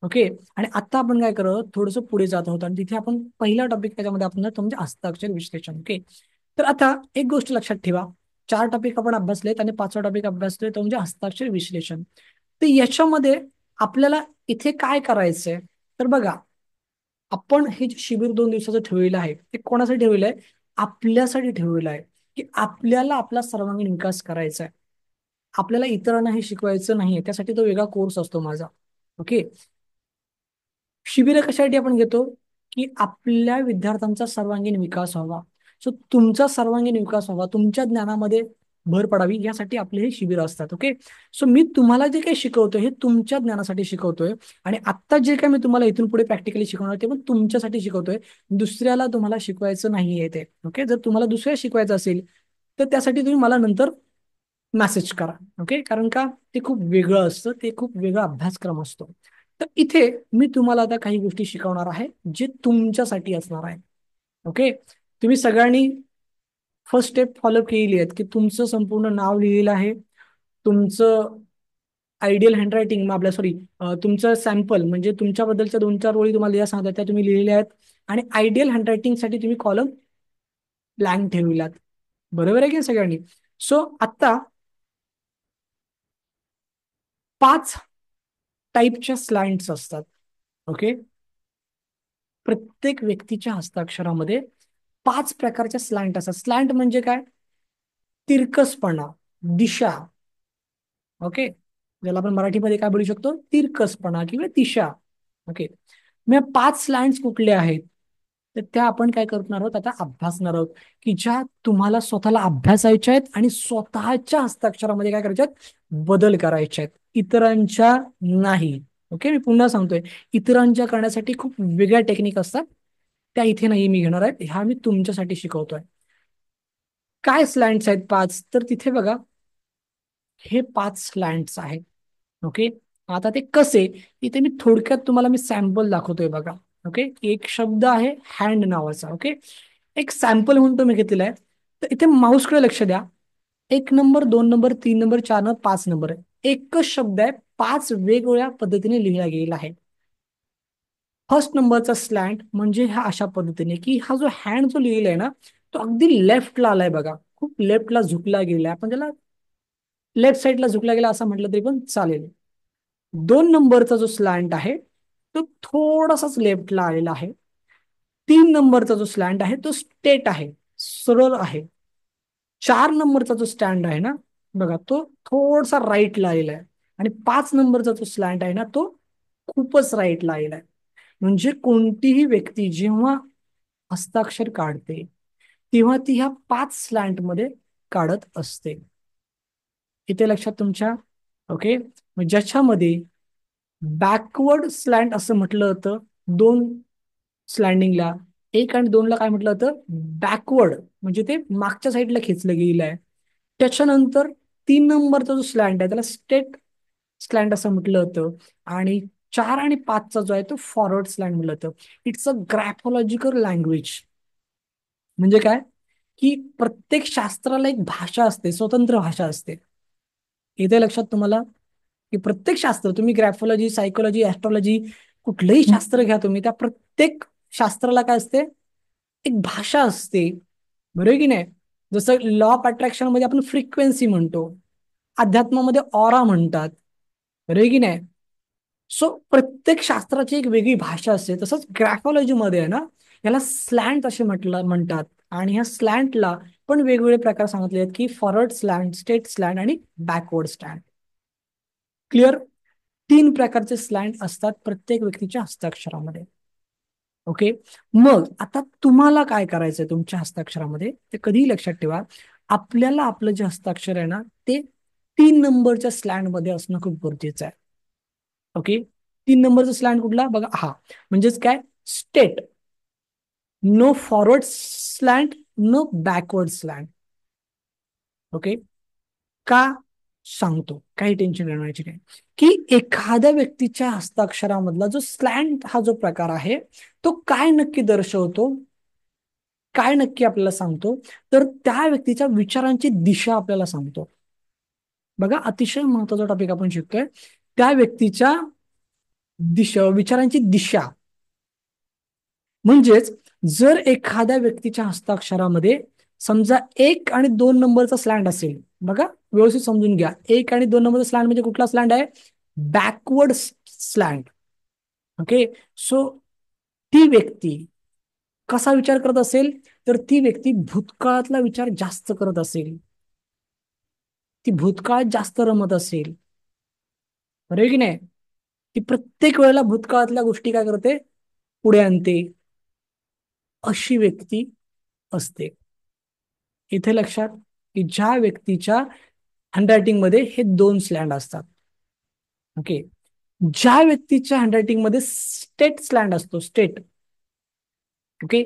ओके. आणि आता आपण काय करत थोडंसं पुढे जात आहोत आणि तिथे आपण पहिला टॉपिक त्याच्यामध्ये आपण जातो म्हणजे हस्ताक्षर विश्लेषण. ओके. तर आता एक गोष्ट लक्षात ठेवा, 4 टॉपिक आपण अभ्यासलेत आणि 5वा टॉपिक अभ्यासलोय तो म्हणजे हस्ताक्षर विश्लेषण. तर याच्यामध्ये आपल्याला इथे काय करायचंय, तर बघा, आपण हे जे शिबिर 2 दिवसाचं ठेवलेलं आहे ते कोणासाठी ठेवलेलं आहे? आपल्यासाठी ठेवलेलं आहे, की आपल्याला आपला सर्वांगीण विकास करायचा आहे. आपल्याला इतरांना हे शिकवायचं नाहीये, त्यासाठी तो वेगळा कोर्स असतो माझा. ओके. शिबिरं कशासाठी आपण घेतो? की आपल्या विद्यार्थ्यांचा सर्वांगीण विकास व्हावा. सो तुमचा सर्वांगीण विकास व्हावा, तुमच्या ज्ञानामध्ये भर पडावी, यासाठी आपले हे शिबिर असतात. ओके. सो मी तुम्हाला जे काही शिकवतोय हे तुमच्या ज्ञानासाठी शिकवतोय, आणि आता जे काही मी तुम्हाला इथून पुढे प्रॅक्टिकली शिकवणार ते पण तुमच्यासाठी शिकवतोय. दुसऱ्याला तुम्हाला शिकवायचं नाहीये ते. ओके. जर तुम्हाला दुसऱ्या शिकवायचं असेल तर त्यासाठी तुम्ही मला नंतर मेसेज करा. ओके. कारण का, ते खूप वेगळं असतं, ते खूप वेगळा अभ्यासक्रम असतो. तर इथे मी तुम्हाला आता काही गोष्टी शिकवणार आहे जे तुमच्यासाठी असणार आहे. ओके. तुम्ही सगळ्यांनी फर्स्ट स्टेप फॉलो केलेली आहेत, की तुमचं संपूर्ण नाव लिहिलेलं आहे, तुमचं आयडियल हँडरायटिंग, आपल्या सॉरी, तुमचं सॅम्पल म्हणजे तुमच्याबद्दलच्या 2-4 ओळी तुम्हाला या सांगतात त्या तुम्ही लिहिलेल्या आहेत, आणि आयडियल हँडरायटिंगसाठी तुम्ही कॉलम ब्लँक ठेवलात. बरोबर आहे की सगळ्यांनी? सो आता 5 टाईपच्या स्लँट्स असतात. ओके. प्रत्येक व्यक्तीच्या हस्ताक्षरामध्ये 5 प्रकारच्या स्लँट असतात. स्लँट म्हणजे काय? तिरकसपणा, दिशा. ओके. ज्याला आपण मराठीमध्ये काय बोलू शकतो? तिरकसपणा किंवा दिशा. ओके. मग 5 स्लँट्स कुठले आहेत? तर त्या आपण काय करणार आहोत, आता अभ्यासणार आहोत, की ज्या तुम्हाला स्वतःला अभ्यासायच्या आहेत आणि स्वतःच्या हस्ताक्षरामध्ये काय करायच्या आहेत? बदल करायचे आहेत, इतरांच्या नाही. ओके. मी पुन्हा सांगतोय, इतरांच्या करण्यासाठी खूप वेगळ्या टेक्निक असतात, त्या इथे नाही मी घेणार आहे, ह्या मी तुमच्यासाठी शिकवतोय. काय स्लँट्स आहेत 5? तर तिथे बघा, हे 5 स्लँट्स आहेत. ओके. आता ते कसे, इथे मी थोडक्यात तुम्हाला मी सॅम्पल दाखवतोय बघा. ओके. एक शब्द आहे हँड नावाचा. ओके. एक सॅम्पल म्हणून तुम्ही घेतलेला आहे. तर इथे माऊसकडे लक्ष द्या. 1 number, 2 number, 3 number, 4 number, 5 number आहे. एकच शब्द आहे, 5 वेगवेगळ्या पद्धतीने लिहिला गेला आहे. फर्स्ट नंबरचा स्लँट म्हणजे हा अशा पद्धतीने, की हा जो हँड जो लिहिला आहे ना, तो अगदी लेफ्टला आलाय बघा, खूप लेफ्टला झुकला गेलाय. आपण त्याला लेफ्ट साईडला झुकला गेला असं म्हटलं तरी पण चालेल. 2 नंबरचा जो स्लँट आहे तो थोडासाच लेफ्टला आलेला आहे. 3 नंबरचा जो स्लँट आहे तो स्ट्रेट आहे, सरळ आहे. 4 नंबरचा जो स्टँड आहे ना, बघा, तो थोडासा राईटला आलेला आहे. आणि 5 नंबरचा जो स्लँट आहे ना, तो खूपच राईटला आलेला आहे. म्हणजे कोणतीही व्यक्ती जेव्हा हस्ताक्षर काढते तेव्हा ती ह्या 5 स्लँट मध्ये काढत असते. इथे लक्षात तुमच्या. ओके. मग ज्याच्यामध्ये बॅकवर्ड स्लँट असं म्हटलं होतं 2 स्लँडिंगला, 1 आणि 2ला काय म्हटलं होतं? बॅकवर्ड, म्हणजे ते मागच्या साईडला खेचलं गेलेलं आहे. त्याच्यानंतर 3 नंबरचा जो स्लँट आहे त्याला स्ट्रेट स्लँट असं म्हटलं होतं, आणि 4 आणि 5चा जो आहे तो फॉरवर्ड स्लँट म्हटलं होतं. It's a graphological language. म्हणजे काय, की प्रत्येक शास्त्राला एक भाषा असते, स्वतंत्र भाषा असते. इथे लक्षात तुम्हाला, की प्रत्येक शास्त्र, तुम्ही ग्रॅफॉलॉजी, सायकोलॉजी, ऍस्ट्रॉलॉजी, कुठलंही शास्त्र घ्या तुम्ही, त्या प्रत्येक शास्त्राला काय असते? एक भाषा असते. बरोबर की नाही? जसं लॉ ऑफ अट्रॅक्शन मध्ये आपण फ्रिक्वेन्सी म्हणतो, अध्यात्मामध्ये ऑरा म्हणतात. बरोबर की नाही? सो प्रत्येक शास्त्राची एक वेगळी भाषा असते. तसंच ग्रॅफॉलॉजी मध्ये आहे ना, याला स्लॅन्ट असे म्हणतात. आणि ह्या स्लॅन्टला पण वेगवेगळे प्रकार सांगितले आहेत, की फॉरवर्ड स्लॅन्ट, स्ट्रेट स्लॅन्ट आणि बॅकवर्ड स्लॅन्ट. क्लिअर? 3 प्रकारचे स्लॅन्ट असतात प्रत्येक व्यक्तीच्या हस्ताक्षरामध्ये. ओके. मग आता तुम्हाला काय करायचंय तुमच्या हस्ताक्षरामध्ये, ते कधीही लक्षात ठेवा, आपल्याला आपलं जे हस्ताक्षर आहे ना ते 3 नंबरच्या स्लॅन्ट मध्ये असणं खूप गरजेचं आहे. ओके. 3 नंबरचा स्लॅन्ट कुठला बघा, हा म्हणजेच काय? Straight. No forward slant, no backward slant. Okay. का? सांगतो, काही टेन्शन घेण्याची नाही. की एखाद्या व्यक्तीच्या हस्ताक्षरामधला जो स्लॅन्ट हा जो प्रकार आहे तो काय नक्की दर्शवतो? काय नक्की आपल्याला सांगतो, तर त्या व्यक्तीच्या विचारांची दिशा आपल्याला सांगतो. बघा, अतिशय महत्वाचा टॉपिक आपण शिकतोय. त्या व्यक्तीच्या विचारांची दिशा. म्हणजेच जर एखाद्या व्यक्तीच्या हस्ताक्षरामध्ये समजा 1 आणि 2 नंबरचा स्लँड असेल, बघा व्यवस्थित समजून घ्या, 1 आणि 2 नंबरचा स्लँड म्हणजे कुठला स्लँड आहे? Backward slant. ओके. सो ती व्यक्ती कसा विचार करत असेल, तर ती व्यक्ती भूतकाळातला विचार जास्त करत असेल, ती भूतकाळात जास्त रमत असेल, बरोबर की नाही? ती प्रत्येक वेळेला भूतकाळातल्या गोष्टी काय करते? पुढे आणते. अशी व्यक्ती असते. इथे लक्षात, की ज्या व्यक्तीच्या हँडरायटिंग मध्ये हे 2 स्लँड असतात. ओके. ज्या व्यक्तीच्या हँडरायटिंग मध्ये स्टेट स्लँड असतो, स्टेट, ओके,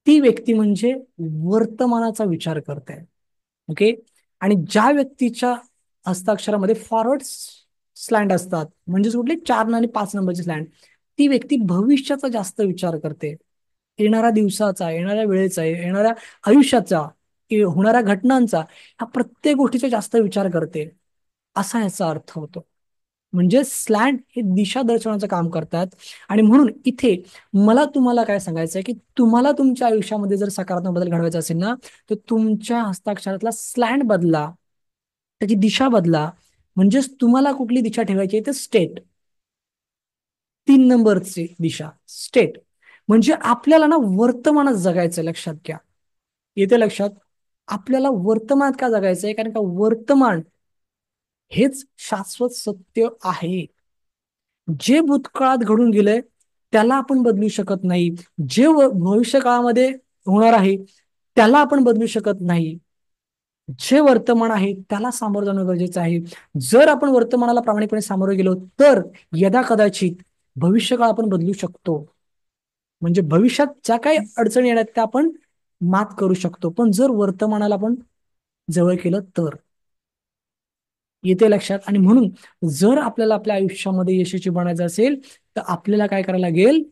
ती व्यक्ती म्हणजे वर्तमानाचा विचार करते. ओके. आणि ज्या व्यक्तीच्या हस्ताक्षरामध्ये फॉरवर्ड स्लँड असतात, म्हणजे कुठले 4 आणि 5 नंबरचे स्लँड, ती व्यक्ती भविष्याचा जास्त विचार करते. येणाऱ्या दिवसाचा, येणाऱ्या वेळेचा, येणाऱ्या आयुष्याचा, होणाऱ्या घटनांचा, ह्या प्रत्येक गोष्टीचा जास्त विचार करते, असा याचा अर्थ होतो. म्हणजे स्लँड हे दिशा दर्शवण्याचं काम करतात. आणि म्हणून इथे मला तुम्हाला काय सांगायचं आहे, की तुम्हाला तुमच्या आयुष्यामध्ये जर सकारात्मक बदल घडवायचा असेल ना, तर तुमच्या हस्ताक्षरातला स्लँड बदला, त्याची दिशा बदला. म्हणजेच तुम्हाला कुठली दिशा ठेवायची आहे, तर स्टेट, 3 नंबरची दिशा, स्टेट. म्हणजे आपल्याला ना वर्तमानात जगायचं, लक्षात घ्या. येते लक्षात, आपल्याला वर्तमानात का जगायचंय? कारण का वर्तमान हेच शाश्वत सत्य आहे. जे भूतकाळात घडून गेलंय त्याला आपण बदलू शकत नाही. जे भविष्य काळामध्ये होणार आहे त्याला आपण बदलू शकत नाही. जे वर्तमान आहे त्याला सामोरं जाणं गरजेचं आहे. जर आपण वर्तमानाला प्रामाणिकपणे सामोरं गेलो तर यदा कदाचित भविष्यकाळ आपण बदलू शकतो. म्हणजे भविष्यात ज्या काही अडचणी येणार त्या आपण मात करू शकतो. पण जर वर्तमानाला आपण जवळ केलं तर, येते लक्षात. आणि म्हणून जर आपल्याला आपल्या आयुष्यामध्ये यशस्वी बनायचं असेल तर आपल्याला काय करायला लागेल?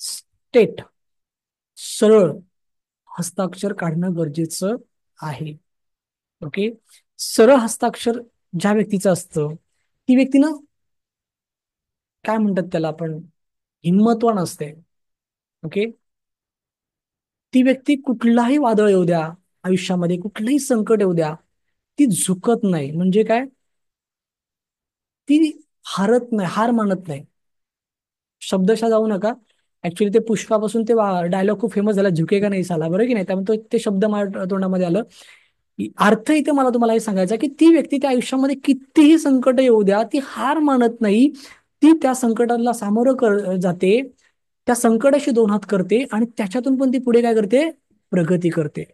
स्टेट, सरळ हस्ताक्षर काढणं गरजेचं आहे. ओके. सरळ हस्ताक्षर ज्या व्यक्तीचं असतं, ती व्यक्ती ना, काय म्हणतात त्याला आपण, हिंमतवान असते. ओके. ती व्यक्ती कुठलाही वादळ येऊ द्या आयुष्यामध्ये, कुठलंही संकट येऊ द्या, ती झुकत नाही. म्हणजे काय? ती हारत नाही, हार मानत नाही. शब्दशः जाऊ नका. ऍक्च्युली ते पुष्पापासून ते डायलॉग खूप फेमस झाला, झुकेगा नाही साला, बरोबर की नाही? त्यामुळे ते शब्द माझ्या तोंडामध्ये आलं. अर्थ इथे मला तुम्हाला हे सांगायचा, की ती व्यक्ती त्या आयुष्यामध्ये कितीही संकट येऊ द्या, ती हार मानत नाही. ती त्या संकटाला सामोरं जाते, त्या संकटाशी 2 हात करते आणि त्याच्यातून पण ती पुढे काय करते? प्रगती करते.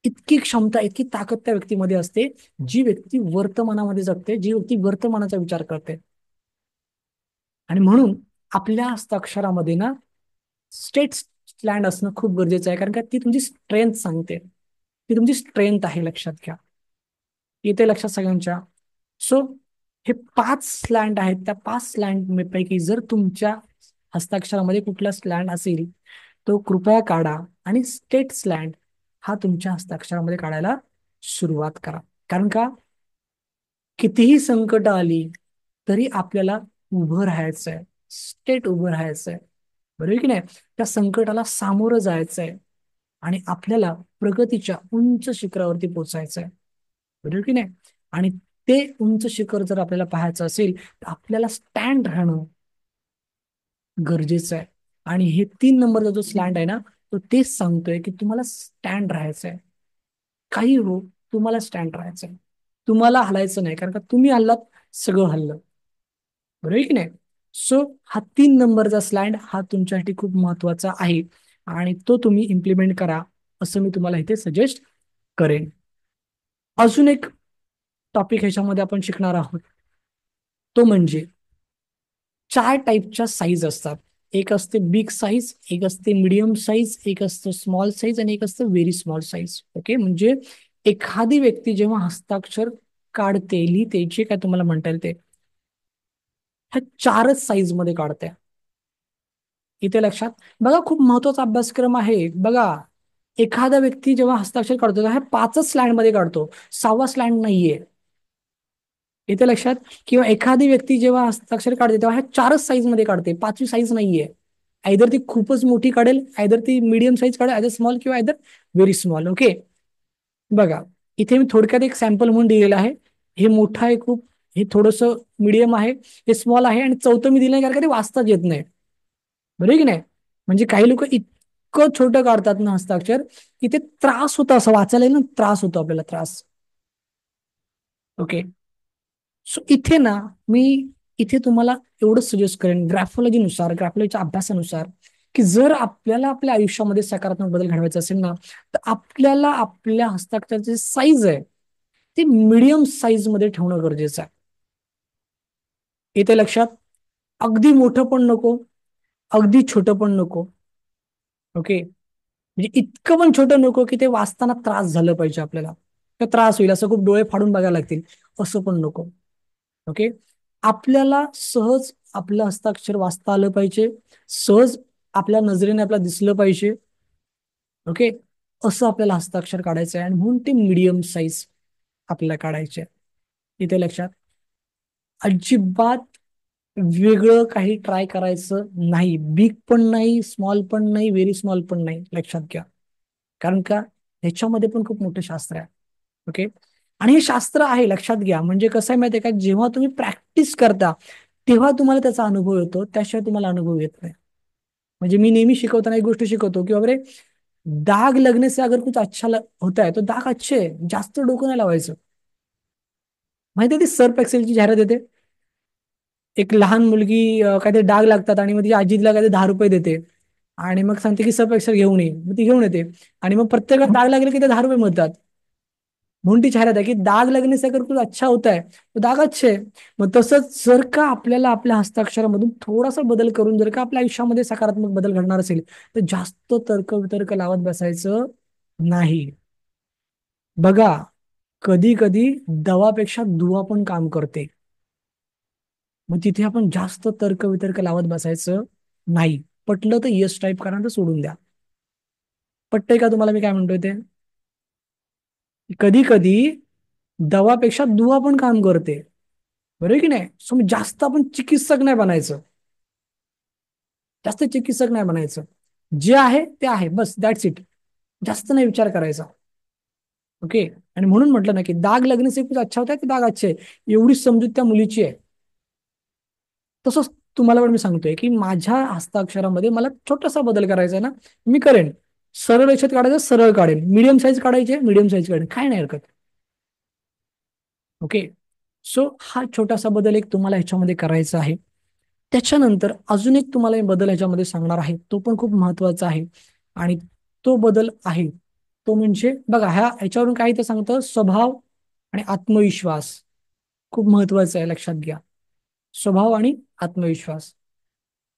इतकी क्षमता, इतकी ताकद त्या व्यक्तीमध्ये असते, जी व्यक्ती वर्तमानामध्ये जगते, जी व्यक्ती वर्तमानाचा विचार करते. आणि म्हणून आपल्या हस्ताक्षरामध्ये ना स्टेट स्लँड असणं खूप गरजेचं आहे. कारण का ती तुमची स्ट्रेंथ सांगते, ती तुमची स्ट्रेंथ आहे, लक्षात घ्या. येते लक्षात सगळ्यांच्या? सो हे 5 स्लँड आहेत. त्या 5 स्लँड पैकी जर तुमच्या हस्ताक्षरामध्ये कुठला स्लँड असेल तो कृपया काढा आणि स्टेट स्लँड हा तुमच्या हस्ताक्षरामध्ये काढायला सुरुवात करा. कारण का कितीही संकट आली तरी आपल्याला उभं राहायचंय, स्टेट उभं राहायचंय, बरोबर की नाही? त्या संकटाला सामोरं जायचंय आणि आपल्याला प्रगतीच्या उंच शिखरावरती पोहोचायचंय, बरोबर की नाही? आणि ते उंच शिखर जर आपल्याला पाहायचं असेल तर आपल्याला स्टँड राहणं गरजेचं आहे. आणि हे 3 नंबरचा जो स्लँड आहे ना, तो तेच सांगतोय की तुम्हाला स्टँड राहायचंय. काही हो, तुम्हाला स्टँड राहायचंय. तुम्हाला हलायचं नाही, कारण का तुम्ही हल्लात सगळं हल्लं, बरोबर की नाही? सो हा 3 नंबरचा स्लँड हा तुमच्यासाठी खूप महत्वाचा आहे आणि तो तुम्ही इम्प्लिमेंट करा, असं मी तुम्हाला इथे सजेस्ट करेन. अजून एक टॉपिक ह्याच्यामध्ये आपण शिकणार आहोत, तो म्हणजे 4 टाईपच्या साईज असतात. एक असते बिग साईज, एक असते मिडियम साईज, एक असतं स्मॉल साईज आणि एक असतं व्हेरी स्मॉल साईज. ओके. म्हणजे एखादी व्यक्ती जेव्हा हस्ताक्षर काढते, लिहिते, जे काय तुम्हाला म्हणता येईल ते, ह्या 4च साईज मध्ये काढते. इथे लक्षात बघा, खूप महत्वाचा अभ्यासक्रम आहे बघा. एखादा व्यक्ती जेव्हा हस्ताक्षर काढतो तेव्हा हे 5च स्लँड मध्ये काढतो, 6वा स्लँड नाहीये. इथे लक्षात. किंवा एखादी व्यक्ती जेव्हा हस्ताक्षर काढते तेव्हा ह्या 4च साईज मध्ये काढते, 5वी साईज नाहीये. आयदर ती खूपच मोठी काढेल, आयदर ती मीडियम साईज काढेल, आयदर स्मॉल किंवा आयदर व्हेरी स्मॉल. ओके. बघा, इथे मी थोडक्यात एक सॅम्पल म्हणून दिलेलं आहे. हे मोठं आहे खूप, हे थोडस मीडियम आहे, हे स्मॉल आहे, आणि चौथं मी दिलं नाही कारण का ते वाचताच येत नाही. बरोबर की नाही? म्हणजे काही लोक इतकं छोटं काढतात ना हस्ताक्षर, की ते त्रास होतो, असं वाचायला ना त्रास होतो आपल्याला, त्रास. ओके. सो इथे ना मी इथे तुम्हाला एवढंच सजेस्ट करेन, ग्राफॉलॉजीनुसार, ग्राफॉलॉजीच्या अभ्यासानुसार, की जर आपल्याला आपल्या आयुष्यामध्ये सकारात्मक बदल घडवायचा असेल ना, तर आपल्याला आपल्या हस्ताक्षराची साईज आहे ती मीडियम साईज मध्ये ठेवणं गरजेचं आहे. इथे लक्षात. अगदी मोठं पण नको, अगदी छोटं पण नको. ओके. म्हणजे इतकं पण छोटं नको की ते वाचताना त्रास झालं पाहिजे आपल्याला, तर त्रास होईल असं खूप डोळे फाडून बघायला लागतील, असं पण नको. ओके. आपल्याला सहज आपलं हस्ताक्षर वाचता आलं पाहिजे, सहज आपल्या नजरेने आपल्याला दिसलं पाहिजे. ओके. असं आपल्याला हस्ताक्षर काढायचं आहे, आणि म्हणून ते मीडियम साईज आपल्याला काढायचे. इथे लक्षात. अजिबात वेगळं काही ट्राय करायचं नाही, बिग पण नाही, स्मॉल पण नाही, व्हेरी स्मॉल पण नाही, लक्षात घ्या. कारण का, ह्याच्यामध्ये पण खूप मोठं शास्त्र आहे. ओके. आणि हे शास्त्र आहे, लक्षात घ्या. म्हणजे कसं आहे माहितीये का, जेव्हा तुम्ही प्रॅक्टिस करता तेव्हा तुम्हाला त्याचा अनुभव येतो, त्याशिवाय तुम्हाला अनुभव येत नाही. म्हणजे मी नेहमी शिकवताना एक गोष्ट शिकवतो की बाबा, दाग लगने से अगर कुछ अच्छा होता है तो दाग अच्छे है, जास्त डोकं नाही लावायचं. माहिती ती सर्फ एक्सेलची जाहिरात येते. एक लहान मुलगी काहीतरी डाग लागतात आणि मग तिच्या आजीला काहीतरी 10 रुपये देते, आणि मग सांगते की सर्फ एक्सेल घेऊन ये, मग ती घेऊन येते. आणि मग प्रत्येकाला डाग लागले की ते 10 रुपये मिळतात. म्हणून ती जाहिरात आहे की दाग लगने से अगर कुछ अच्छा होता है तो दाग अच्छे है. मग तसंच जर का आपल्याला आपल्या हस्ताक्षरामधून थोडासा बदल करून जर का आपल्या आयुष्यामध्ये सकारात्मक बदल घडणार असेल, तर जास्त तर्क वितर्क लावत बसायचं नाही. बघा, कधी कधी दवापेक्षा दुवा पण काम करते. मग तिथे आपण जास्त तर्क वितर्क लावत बसायचं नाही. पटलं तर यस टाईप करा, तर सोडून द्या. पटतंय का तुम्हाला मी काय म्हणतोय ते? कधी कधी दवापेक्षा दुवा पण काम करते. बरोबर की नाही? सो मग जास्त आपण चिकित्सक नाही बनायचं, जास्त चिकित्सक नाही बनायचं. जे आहे ते आहे, बस, दॅट्स इट. जास्त नाही विचार करायचा. ओके. आणि म्हणून म्हटलं ना की दाग लगने से कुछ अच्छा होता है की दाग अच्छे है, एवढी समजूत त्या मुलीची आहे. तसंच तुम्हाला पण मी सांगतोय की माझ्या हस्ताक्षरामध्ये मला छोटासा बदल करायचा आहे ना, मी करेन. सरळ रेषेत काढायचं सरळ काढेन, मीडियम साईज काढायचे मीडियम साईज काढेन, काय नाही हरकत. ओके. सो हा छोटासा बदल एक तुम्हाला ह्याच्यामध्ये करायचा आहे. त्याच्यानंतर अजून एक तुम्हाला एक बदल ह्याच्यामध्ये सांगणार आहे, तो पण खूप महत्वाचा आहे. आणि तो बदल आहे तो म्हणजे बघा, ह्याच्यावरून काय ते सांगतं, स्वभाव आणि आत्मविश्वास खूप महत्वाचं आहे, लक्षात घ्या. स्वभाव आणि आत्मविश्वास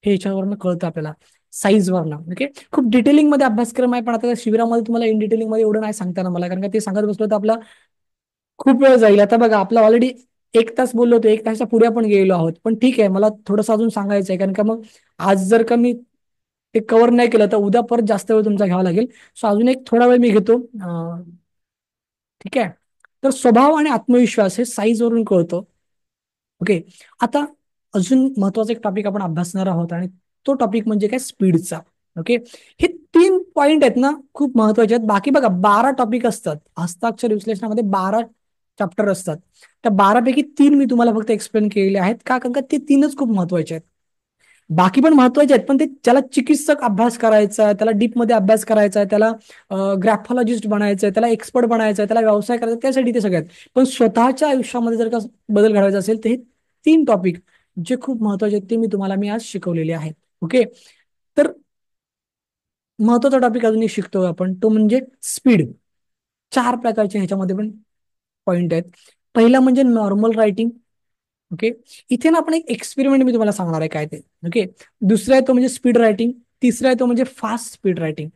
हे ह्याच्यावरनं कळतं आपल्याला, साईज वरनं. ओके. खूप डिटेलिंग मध्ये अभ्यासक्रम आहे, पण आता त्या शिबिरामध्ये तुम्हाला इन डिटेलिंग मध्ये एवढं नाही सांगता मला, कारण का ते सांगत बसलो तर आपला खूप वेळ जाईल. आता बघा, आपला ऑलरेडी 1 तास बोललो होतो, 1 तासच्या पुढे आपण गेलो आहोत. पण ठीक आहे, मला थोडंसं अजून सांगायचं आहे, कारण का मग आज जर का मी ते कव्हर नाही केलं तर उद्या परत जास्त वेळ तुमचा घ्यावा लागेल. सो अजून एक थोडा वेळ मी घेतो. ठीक आहे. तर स्वभाव आणि आत्मविश्वास हे साईज वरून कळतो. ओके. आता अजून महत्वाचा एक टॉपिक आपण अभ्यासणार आहोत, आणि तो टॉपिक म्हणजे काय, स्पीडचा. ओके. हे 3 पॉइंट आहेत ना, खूप महत्वाचे आहेत. बाकी बघा 12 टॉपिक असतात हस्ताक्षर विश्लेषणामध्ये, 12 चॅप्टर असतात. त्या 12 पैकी 3 मी तुम्हाला फक्त एक्सप्लेन केलेले आहेत, का कारण का ते 3च खूप महत्वाचे आहेत. बाकी पण महत्वाचे आहेत, पण ते ज्याला चिकित्सक अभ्यास करायचा आहे, त्याला डीप मध्ये अभ्यास करायचा आहे, त्याला ग्रॅफॉलॉजिस्ट बनायचं आहे, त्याला एक्सपर्ट बनायचं आहे, त्याला व्यवसाय करायचा आहे, त्यासाठी ते सगळ्यात. पण स्वतःच्या आयुष्यामध्ये जर का बदल घडवायचा असेल तर हे 3 टॉपिक जे खूप महत्वाचे आहेत ते मी आज शिकवलेले आहेत. ओके. तर महत्वाचा टॉपिक अजून एक शिकतोय आपण, तो म्हणजे स्पीड. 4 प्रकारचे ह्याच्यामध्ये पण पॉइंट आहेत. पहिला म्हणजे नॉर्मल रायटिंग. ओके. इथे ना आपण एक एक्सपेरिमेंट मी तुम्हाला सांगणार आहे काय ते. ओके. दुसरा आहे तो म्हणजे स्पीड रायटिंग. तिसरा आहे तो म्हणजे फास्ट स्पीड रायटिंग.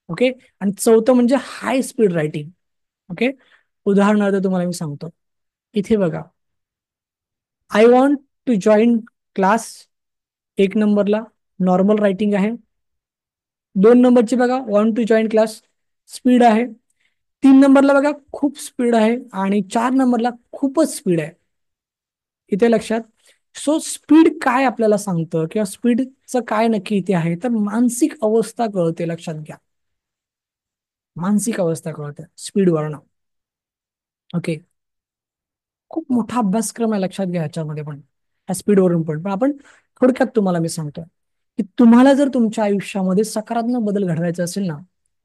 ओके. आणि चौथं म्हणजे हाय स्पीड रायटिंग. ओके. उदाहरणार्थ तुम्हाला मी सांगतो. इथे बघा, I want to join class 1 नंबरला, नॉर्मल रायटिंग आहे. 2 नंबरची बघा, want to join class, speed आहे. 3 नंबरला बघा खूप स्पीड आहे. आणि 4 नंबरला खूपच स्पीड आहे. इथे लक्षात. सो स्पीड काय आपल्याला सांगतं किंवा स्पीडचं काय नक्की इथे आहे, तर मानसिक अवस्था कळते. लक्षात घ्या, मानसिक अवस्था कळते स्पीडवरनं. ओके. खूप मोठा अभ्यासक्रम आहे, लक्षात घ्या ह्याच्यामध्ये पण, ह्या स्पीडवरून पण आपण थोडक्यात तुम्हाला मी सांगतोय की तुम्हाला जर तुमच्या आयुष्यामध्ये सकारात्मक बदल घडवायचा असेल ना,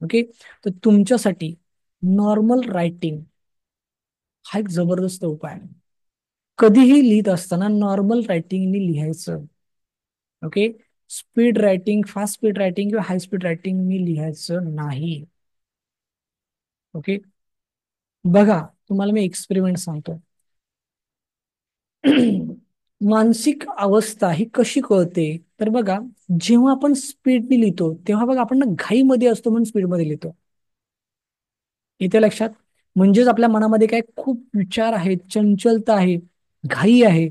ओके, तर तुमच्यासाठी नॉर्मल रायटिंग हा एक जबरदस्त उपाय आहे. कधीही लिहित असताना नॉर्मल रायटिंगनी लिहायचं. Okay. Speed writing, fast speed writing किंवा हाय स्पीड रायटिंगनी लिहायचं नाही. ओके. बघा, तुम्हाला मी एक्सपेरिमेंट सांगतो. मानसिक अवस्था ही कशी कळते, तर बघा, जेव्हा आपण स्पीडने लिहितो तेव्हा बघा आपण ना घाईमध्ये असतो म्हणून स्पीडमध्ये लिहितो. इथे लक्षात. म्हणजेच आपल्या मनामध्ये काय खूप विचार आहेत, चंचलता आहे, घाई आहे,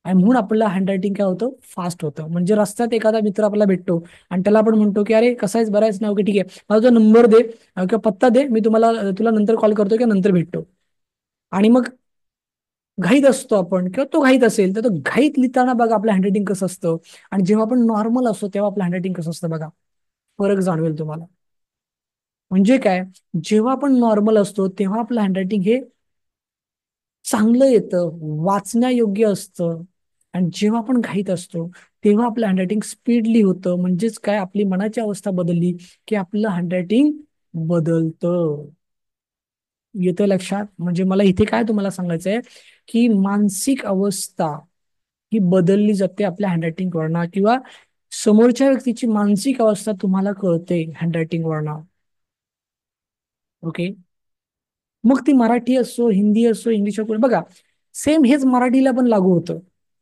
आणि म्हणून आपलं हँडरायटिंग काय होतं, फास्ट होतं. म्हणजे रस्त्यात एखादा मित्र आपल्याला भेटतो आणि त्याला आपण म्हणतो की अरे कसा आहेस, बरा आहेस ना, ओके ठीक आहे, मला तुझा नंबर दे किंवा पत्ता दे, मी तुला नंतर कॉल करतो किंवा नंतर भेटतो. आणि मग घाईत असतो आपण किंवा तो घाईत असेल, तर तो घाईत लिहिताना बघा आपलं हँडरायटिंग कसं असतं, आणि जेव्हा आपण नॉर्मल असतो तेव्हा आपलं हँडरायटिंग कसं असतं बघा. फरक जाणवेल तुम्हाला. म्हणजे काय, जेव्हा आपण नॉर्मल असतो तेव्हा आपलं हँडरायटिंग हे चांगलं येतं, वाचण्यायोग्य असतं. आणि जेव्हा आपण घाईत असतो तेव्हा आपलं हँडरायटिंग स्पीडली होतं. म्हणजेच काय, आपली मनाची अवस्था बदलली की आपलं हँडरायटिंग बदलतं. येतं लक्षात. म्हणजे मला इथे काय तुम्हाला सांगायचं आहे की मानसिक अवस्था ही बदलली जाते आपल्या हँडरायटिंग वरनं, किंवा समोरच्या व्यक्तीची मानसिक अवस्था तुम्हाला कळते हँडरायटिंग वरनं. ओके. मग ती मराठी असो, हिंदी असो, इंग्लिश असो, बघा सेम हेच मराठीला पण लागू होतं.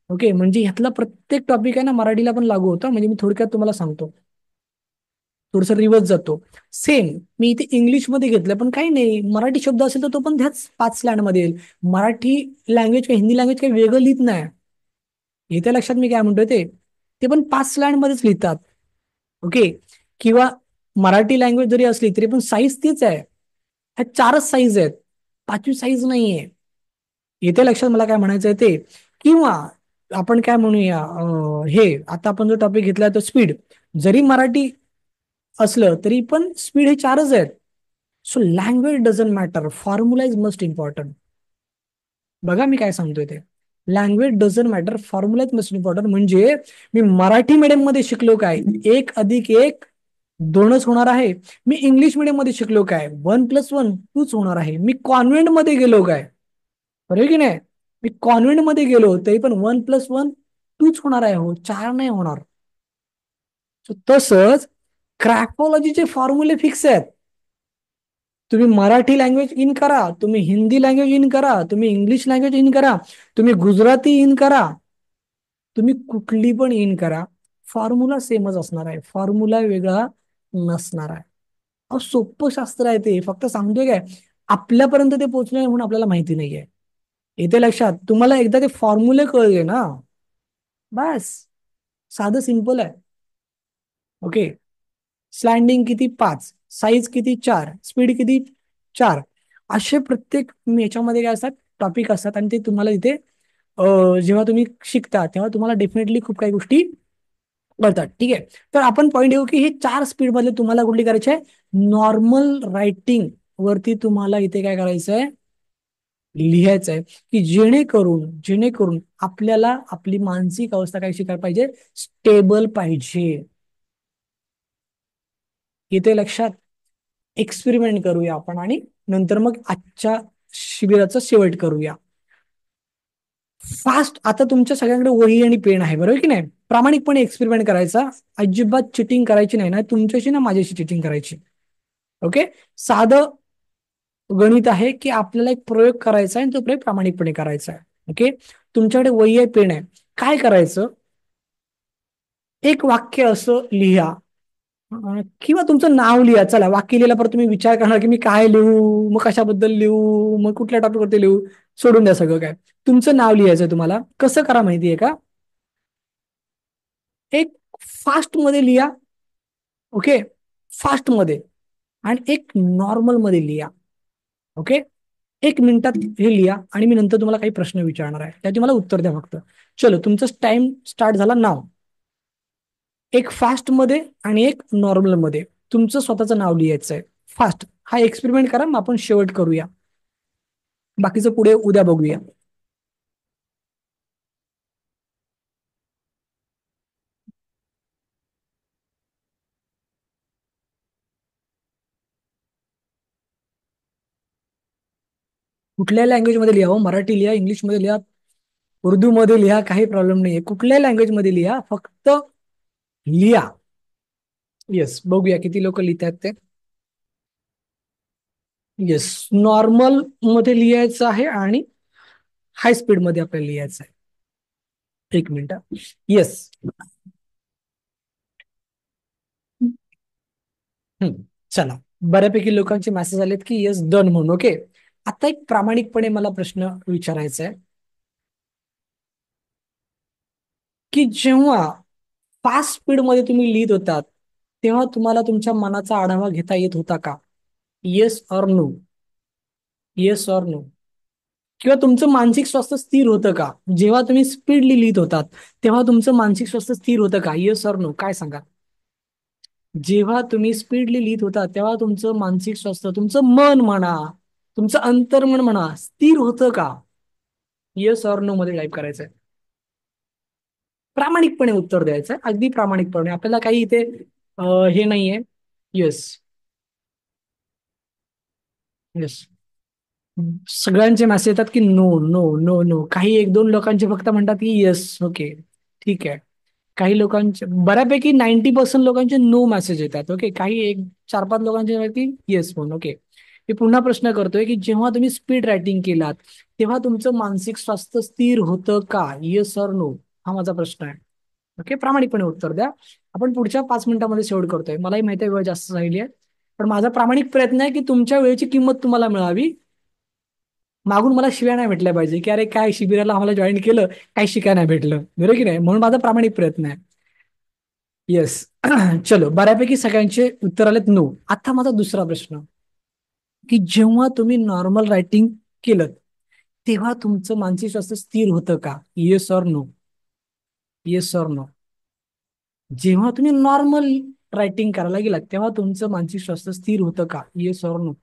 ओके. म्हणजे ह्यातला प्रत्येक टॉपिक आहे ना मराठीला पण लागू होतं. म्हणजे मी थोडक्यात तुम्हाला सांगतो, थोडस रिवर्स जातो. सेम मी इथे इंग्लिशमध्ये घेतलं, पण काही नाही, मराठी शब्द असेल तर तो पण त्याच 5 स्लँड मध्ये येईल. मराठी लँग्वेज किंवा हिंदी लँग्वेज काही वेगळं लिहित नाही. इथे लक्षात मी काय म्हणतोय ते, ते पण 5 स्लँड मध्येच लिहितात. ओके. किंवा मराठी लँग्वेज जरी असली तरी पण साईज तीच आहे. ह्या 4च साईज आहेत, 5वी साईज नाहीये. इथे लक्षात मला काय म्हणायचं आहे ते. किंवा आपण काय म्हणूया, हे आता आपण जो टॉपिक घेतलाय तो स्पीड, जरी मराठी असलं तरी पण स्पीड हे 4च आहेत. So language doesn't matter, formula is most important. बघा मी काय सांगतोय ते, language doesn't matter, formula is most important. म्हणजे मी मराठी मीडियम मध्ये शिकलो काय, 1+1=2च होणार आहे. मी इंग्लिश मीडियम मध्ये शिकलो काय, 1+1=2च होणार आहे. मी कॉन्व्हेंट मध्ये गेलो काय, बरोबर की नाही, मी कॉन्व्हेंट मध्ये गेलो तरी पण 1+1=2च होणार आहे, हो 4 नाही होणार. So तसंच क्रॅफॉलॉजीचे फॉर्म्युले फिक्स आहेत. तुम्ही मराठी लँग्वेज इन करा, तुम्ही हिंदी लँग्वेज इन करा, तुम्ही इंग्लिश लँग्वेज इन करा, तुम्ही गुजराती इन करा, तुम्ही कुठली पण इन करा, फॉर्म्युला सेमच असणार आहे, फॉर्म्युला वेगळा नसणार आहे. अहो सोपं शास्त्र आहे ते, फक्त सांगतोय काय, आपल्यापर्यंत ते पोहोचले म्हणून आपल्याला माहिती नाहीये. येते लक्षात. तुम्हाला एकदा ते फॉर्म्युले कळले ना, बस, साधं सिंपल आहे. ओके. स्लँडिंग किती, 5, साईज किती, 4, स्पीड किती, 4, असे प्रत्येक याच्यामध्ये काय असतात, टॉपिक असतात. आणि ते तुम्हाला इथे जेव्हा तुम्ही शिकता तेव्हा तुम्हाला डेफिनेटली खूप काही गोष्टी कळतात. ठीक आहे. तर आपण पॉईंट येऊ की हे 4 स्पीड मध्ये तुम्हाला कुठली करायची आहे, नॉर्मल रायटिंग वरती तुम्हाला इथे काय करायचं आहे, लिहायचं आहे. की जेणेकरून आपल्याला आपली मानसिक अवस्था काय शिकायला पाहिजे, स्टेबल पाहिजे. इथे लक्षात. एक्सपेरिमेंट करूया आपण आणि नंतर मग आजच्या शिबिराचा शेवट करूया. फास्ट, आता तुमच्या सगळ्यांकडे वही आणि पेन आहे, बरोबर की नाही, प्रामाणिकपणे एक्सपेरिमेंट करायचा. अजिबात चिटिंग करायची नाही, ना तुमच्याशी ना माझ्याशी चिटिंग करायची. ओके. साधं गणित आहे की आपल्याला एक प्रयोग करायचा आहे आणि तो प्रयोग प्रामाणिकपणे करायचा आहे. ओके. तुमच्याकडे वही आहे, पेन आहे, काय करायचं, एक वाक्य असं लिहा. किंवा तुमचं नाव लिहा. चला, वाक्य लिहिला परत तुम्ही विचार करणार की मी काय लिहू, मग कशाबद्दल लिहू, मग कुठल्या टॉपिकवरती लिहू, सोडून द्या सगळं काय. तुमचं नाव लिहायचं तुम्हाला. कसं करा माहितीये का, एक फास्ट मध्ये लिहा. ओके, फास्ट मध्ये, आणि एक नॉर्मल मध्ये लिहा. ओके, 1 मिनिटात हे लिहा आणि मी नंतर तुम्हाला काही प्रश्न विचारणार आहे, त्याची मला उत्तर द्या फक्त. चलो, तुमचा टाइम स्टार्ट झाला नाव. एक फास्ट मध्ये आणि एक नॉर्मल मध्ये तुमचं स्वतःचं नाव लिहायचं आहे. फास्ट हा एक्सपेरिमेंट करा, मग आपण शेवट करूया. बाकीचं पुढे उद्या बघूया. कुठल्या लँग्वेज मध्ये लिहा हो, मराठी लिहा, इंग्लिश मध्ये लिहा, उर्दू मध्ये लिहा, काही प्रॉब्लेम नाहीये. कुठल्याही लँग्वेज मध्ये लिहा, फक्त लिहा. येस, बघूया किती लोक लिहितात ते. येस, नॉर्मल मध्ये लिहायचं आहे आणि हाय स्पीड मध्ये आपल्याला लिहायचं आहे. 1 मिनिट. येस. चला, बऱ्यापैकी लोकांचे मेसेज आलेत की येस डन म्हणून. ओके, आता एक प्रामाणिकपणे मला प्रश्न विचारायचा आहे की जेव्हा फास्ट स्पीड मध्ये तुम्ही लिहित होतात, तेव्हा तुम्हाला तुमच्या मनाचा आढावा घेता येत होता का? Yes or no? Yes or no? किंवा तुमचं मानसिक स्वास्थ्य स्थिर होतं का जेव्हा तुम्ही स्पीडली लिहित होतात? तेव्हा तुमचं मानसिक स्वास्थ्य स्थिर होतं का? Yes or no? काय सांगा. जेव्हा तुम्ही स्पीडली लिहित होता तेव्हा तुमचं मानसिक स्वास्थ्य, तुमचं मन म्हणा, तुमचं अंतर्मन म्हणा, स्थिर होतं का? येस ऑर नो मध्ये टाईप करायचंय. प्रामाणिकपणे उत्तर द्यायचंय, अगदी प्रामाणिकपणे. आपल्याला काही इथे हे नाहीये. येस. येस. सगळ्यांचे मेसेज येतात की नो नो नो नो. काही 1-2 लोकांचे फक्त म्हणतात की येस. ओके, ठीक आहे. काही लोकांचे, बऱ्यापैकी 90% लोकांचे नो मेसेज येतात. ओके, काही एक 4-5 लोकांचे आहेत की येस म्हणून. ओके, मी पुन्हा प्रश्न करतोय की जेव्हा तुम्ही स्पीड रायटिंग केलात तेव्हा तुमचं मानसिक स्वास्थ्य स्थिर होतं का? Yes or no? हा माझा प्रश्न आहे. ओके, प्रामाणिकपणे उत्तर द्या. आपण पुढच्या 5 मिनिटांमध्ये शेवट करतोय. मलाही माहिती आहे वेळ जास्त राहिली आहे, पण माझा प्रामाणिक प्रयत्न आहे की तुमच्या वेळेची किंमत तुम्हाला मिळावी. मागून मला शिव्या नाही भेटल्या पाहिजे की अरे काय शिबिराला आम्हाला जॉईन केलं, काही शिकाय नाही भेटलं, बरोबर की नाही? म्हणून माझा प्रामाणिक प्रयत्न आहे. येस. चलो, बऱ्यापैकी सगळ्यांचे उत्तर आलेत नो. आता माझा दुसरा प्रश्न की जेव्हा तुम्ही नॉर्मल रायटिंग केलं तेव्हा तुमचं मानसिक स्वास्थ्य स्थिर होतं का? Yes or no? Yes or no? जेव्हा तुम्ही नॉर्मल रायटिंग करायला गेलात तेव्हा तुमचं मानसिक स्वास्थ्य स्थिर होतं का? Yes or no?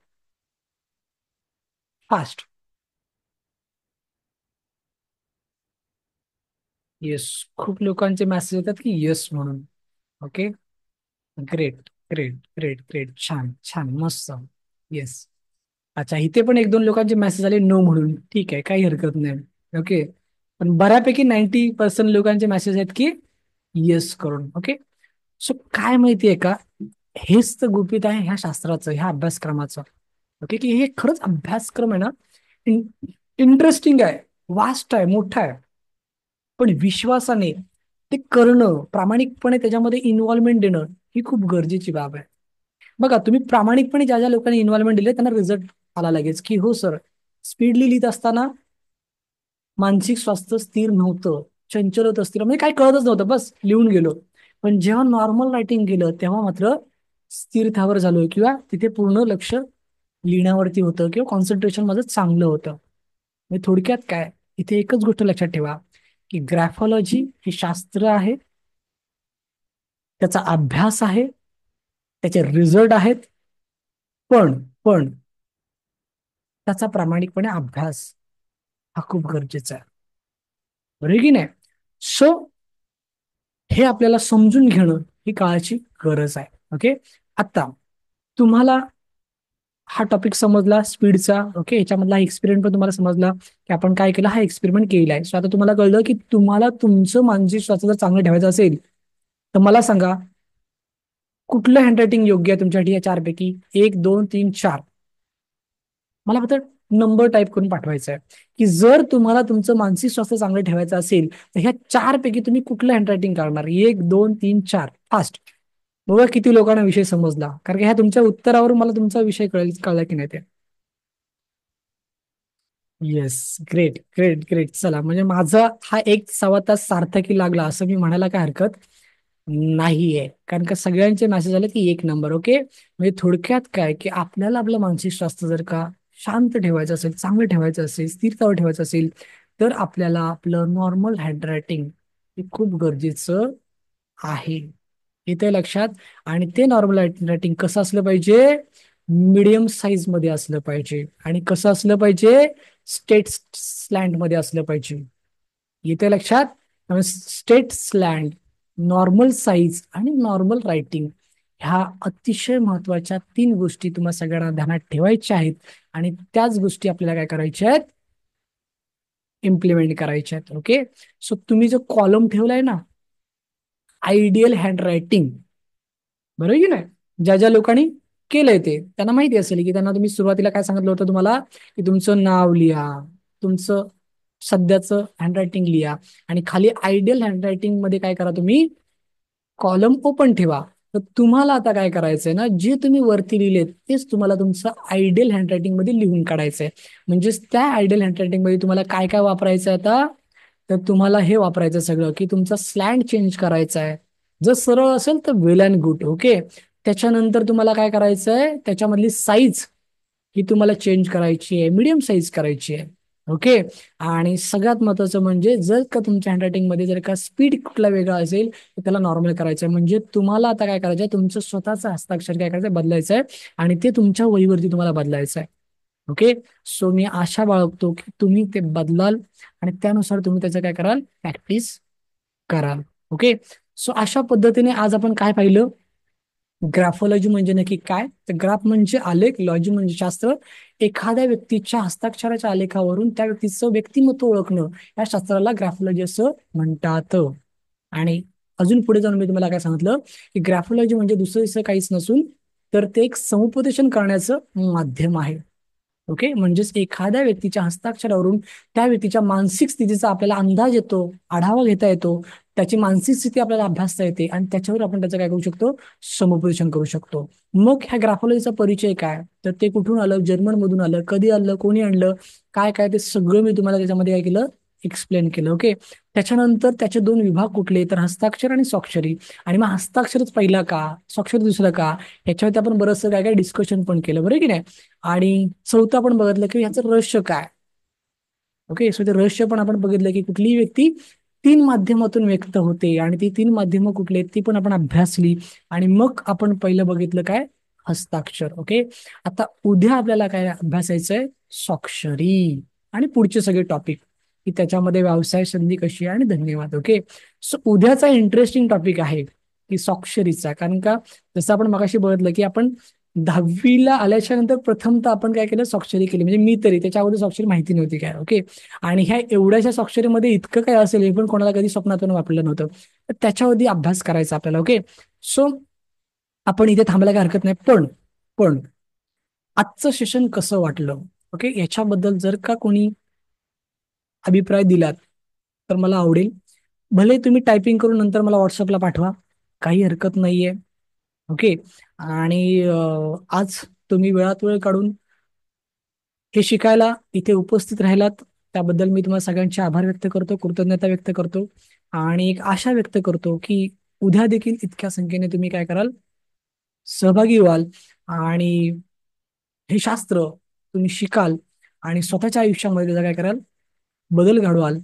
Fast. Yes. खूप लोकांचे मेसेज येतात की येस म्हणून. Okay, great great great great, छान छान, मस्त. येस. अच्छा, इथे पण 1-2 लोकांचे मेसेज आले नो म्हणून. ठीक आहे, काही हरकत नाही. ओके, पण बऱ्यापैकी 90% लोकांचे मेसेज आहेत की येस करून. ओके, सो काय माहितीये का, हेच तर गुपित आहे ह्या शास्त्राचं, ह्या अभ्यासक्रमाचं. ओके, की हे खरंच अभ्यासक्रम आहे ना, इंटरेस्टिंग आहे, वास्ट आहे, मोठा आहे. पण विश्वासाने ते करणं, प्रामाणिकपणे त्याच्यामध्ये इन्व्हॉल्वमेंट देणं, ही खूप गरजेची बाब आहे. बघा, तुम्ही प्रामाणिकपणे ज्या ज्या लोकांनी इन्व्हॉल्वमेंट दिले त्यांना रिझल्ट आला लगेच की हो सर. स्पीडली लिहित असताना मानसिक स्वास्थ्य स्थिर नव्हतं, चंचल होत असतील, म्हणजे काही कळतच नव्हतं, बस लिहून गेलो. पण जेव्हा नॉर्मल रायटिंग केलं तेव्हा मात्र स्थिरतावर झालो, किंवा तिथे पूर्ण लक्ष लिहिण्यावरती होतं, किंवा कॉन्सन्ट्रेशन माझं चांगलं होतं. म्हणजे थोडक्यात काय, इथे एकच गोष्ट लक्षात ठेवा की ग्रॅफॉलॉजी हे शास्त्र आहे, त्याचा अभ्यास आहे, त्याचे रिझल्ट आहेत. पण त्याचा प्रामाणिकपणे अभ्यास हा खूप गरजेचा आहे, बरोबर की नाही? सो हे आपल्याला समजून घेणं ही काळाची गरज आहे. ओके, आता तुम्हाला हा टॉपिक समजला स्पीडचा. ओके, ह्याच्यामधला एक्सपेरिमेंट पण तुम्हाला समजला की आपण काय केलं, हा एक्सपेरिमेंट केलाय. सो आता तुम्हाला कळलं की तुम्हाला तुमचं मानसिक स्वास्थ्य जर चांगलं ठेवायचं असेल तर मला सांगा, कुठलं हँडरायटिंग योग्य आहे तुमच्यासाठी? या चारपैकी 1, 2, 3, 4 मला फक्त नंबर टाईप करून पाठवायचा आहे की जर तुम्हाला तुमचं मानसिक स्वास्थ्य चांगलं ठेवायचं असेल तर ह्या चारपैकी तुम्ही कुठलं हँडरायटिंग करणार? 1, 2, 3, 4, फास्ट. बघा किती लोकांना विषय समजला, कारण की ह्या तुमच्या उत्तरावरून मला तुमचा विषय कळेल, कळला की नाही ते. Yes, great great great. चला, म्हणजे माझा हा 1 सव्वा तास सार्थकी लागला असं मी म्हणायला काय हरकत नाहीये, कारण का सगळ्यांचे मेसेज आले की 1 नंबर. ओके, म्हणजे थोडक्यात काय की आपल्याला आपलं मानसिक स्वास्थ्य जर का शांत ठेवायचं असेल, चांगलं ठेवायचं असेल, स्थिरतावर ठेवायचं असेल, तर आपल्याला आपलं नॉर्मल हँडरायटिंग हे खूप गरजेचं आहे. येते लक्षात? आणि ते नॉर्मल हँडरायटिंग कसं असलं पाहिजे? मीडियम साईज मध्ये असलं पाहिजे. आणि कसं असलं पाहिजे? स्टेट स्लँड मध्ये असलं पाहिजे. येते लक्षात? स्टेट स्लँड, नॉर्मल साईज आणि नॉर्मल रायटिंग, ह्या अतिशय महत्वाच्या 3 गोष्टी तुम्हाला सगळ्यांना ध्यानात ठेवायच्या आहेत. आणि त्याच गोष्टी आपल्याला काय करायच्या आहेत? इम्प्लिमेंट करायच्या आहेत. ओके, सो तुम्ही जो कॉलम ठेवलाय ना, आयडियल हँड रायटिंग, बरोबर की नाही? ज्या ज्या लोकांनी केलंय ते त्यांना माहिती असेल की त्यांना तुम्ही सुरुवातीला काय सांगितलं होतं तुम्हाला, की तुमचं नाव लिहा, तुमचं सध्याचं हँडरायटिंग लिहा, आणि खाली आयडियल हँडरायटिंग मध्ये काय करा तुम्ही, कॉलम ओपन ठेवा. तर तुम्हाला आता काय करायचंय ना, जे तुम्ही वरती लिहिलेत तेच तुम्हाला तुमचं आयडियल हँडरायटिंग मध्ये लिहून काढायचंय. म्हणजेच त्या आयडियल हँडरायटिंग मध्ये तुम्हाला काय काय वापरायचं आता, तर तुम्हाला हे वापरायचं सगळं की तुमचा स्लँड चेंज करायचा आहे. जर सरळ असेल तर वेल अँड गुड. ओके, त्याच्यानंतर तुम्हाला काय करायचं आहे, त्याच्यामधली साईज ही तुम्हाला चेंज करायची आहे, मीडियम साईज करायची आहे. ओके, आणि सगळ्यात महत्वाचं म्हणजे जर का तुमच्या हँडरायटिंग मध्ये जर का स्पीड कुठला वेगळा असेल तर त्याला नॉर्मल करायचं आहे. म्हणजे तुम्हाला आता काय करायचं आहे, तुमचं स्वतःचं हस्ताक्षर काय करायचं बदलायचं आहे, आणि ते तुमच्या वहीवरती तुम्हाला बदलायचं आहे. ओके, सो मी आशा बाळगतो की तुम्ही ते बदलाल आणि त्यानुसार तुम्ही त्याचं काय कराल, प्रॅक्टिस कराल. ओके, सो अशा पद्धतीने आज आपण काय पाहिलं, ग्राफोलॉजी म्हणजे नक्की काय, तर ग्राफ म्हणजे आलेख, लॉजी म्हणजे शास्त्र. एखाद्या व्यक्तीच्या हस्ताक्षराच्या आलेखावरून त्या व्यक्तीचं व्यक्तिमत्व ओळखणं, या शास्त्राला ग्राफोलॉजी असं म्हणतात. आणि अजून पुढे जाऊन मी तुम्हाला काय सांगितलं, की ग्राफोलॉजी म्हणजे दुसरं काहीच नसून तर ते एक समुपदेशन करण्याचं माध्यम आहे. ओके, म्हणजेच एखाद्या व्यक्तीच्या हस्ताक्षरावरून त्या व्यक्तीच्या मानसिक स्थितीचा आपल्याला अंदाज येतो, आढावा घेता येतो, त्याची मानसिक स्थिती आपल्याला अभ्यासता येते, आणि त्याच्यावर आपण त्याचं काय करू शकतो, समुपदेशन करू शकतो. मग ह्या ग्राफोलॉजीचा परिचय काय, तर ते कुठून आलं, जर्मन मधून आलं, कधी आलं, कोणी आणलं, काय काय ते सगळं मी तुम्हाला त्याच्यामध्ये काय केलं, एक्सप्लेन केलं. ओके, त्याच्यानंतर त्याचे 2 विभाग कुठले, तर हस्ताक्षर आणि स्वाक्षरी. आणि मग हस्ताक्षरच पहिला का, स्वाक्षर दुसरं का, ह्याच्यावरती आपण बरंचसं काय काय डिस्कशन पण केलं, बरं की नाही? आणि चौथं आपण बघितलं की ह्याचं रहस्य काय. ओके, सो ते रहस्य पण आपण बघितलं की कुठलीही व्यक्ती 3 माध्यमातून व्यक्त होते, आणि ती 3 माध्यमं कुठली आहेत ती पण आपण अभ्यासली. आणि मग आपण पहिलं बघितलं काय, हस्ताक्षर. ओके, आता उद्या आपल्याला काय अभ्यासायचंय, स्वाक्षरी, आणि पुढचे सगळे टॉपिक की त्याच्यामध्ये व्यवसाय संधी कशी आहे, आणि धन्यवाद. ओके, सो उद्याचा इंटरेस्टिंग टॉपिक आहे की स्वाक्षरीचा, कारण का जसं आपण मगाशी बघितलं की आपण 10वीला आल्याच्या नंतर प्रथमतः आपण काय केलं, स्वाक्षरी केली. म्हणजे मी तरी, त्याच्या अगोदर स्वाक्षरी माहिती नव्हती काय. ओके, आणि ह्या एवढ्याशा स्वाक्षरीमध्ये इतकं काय असेल हे पण कोणाला कधी स्वप्नातून वापरलं नव्हतं. तर त्याच्यावरती अभ्यास करायचा आपल्याला. ओके, सो आपण इथे थांबायला काही हरकत नाही, पण आजचं सेशन कसं वाटलं, ओके, याच्याबद्दल जर का कोणी अभिप्राय दिलात तर मला आवडेल. भले तुम्ही टायपिंग करून नंतर मला व्हॉट्सअपला पाठवा, काही हरकत नाहीये. ओके, आणि आज तुम्ही वेळात वेळ काढून हे शिकायला इथे उपस्थित राहिलात त्याबद्दल मी तुम्हाला सगळ्यांचे आभार व्यक्त करतो, कृतज्ञता व्यक्त करतो, आणि एक आशा व्यक्त करतो की उद्या देखील इतक्या संख्येने तुम्ही काय कराल, सहभागी व्हाल, आणि हे शास्त्र तुम्ही शिकाल, आणि स्वतःच्या आयुष्यामध्ये त्याचा काय कराल, बदल घडवाल,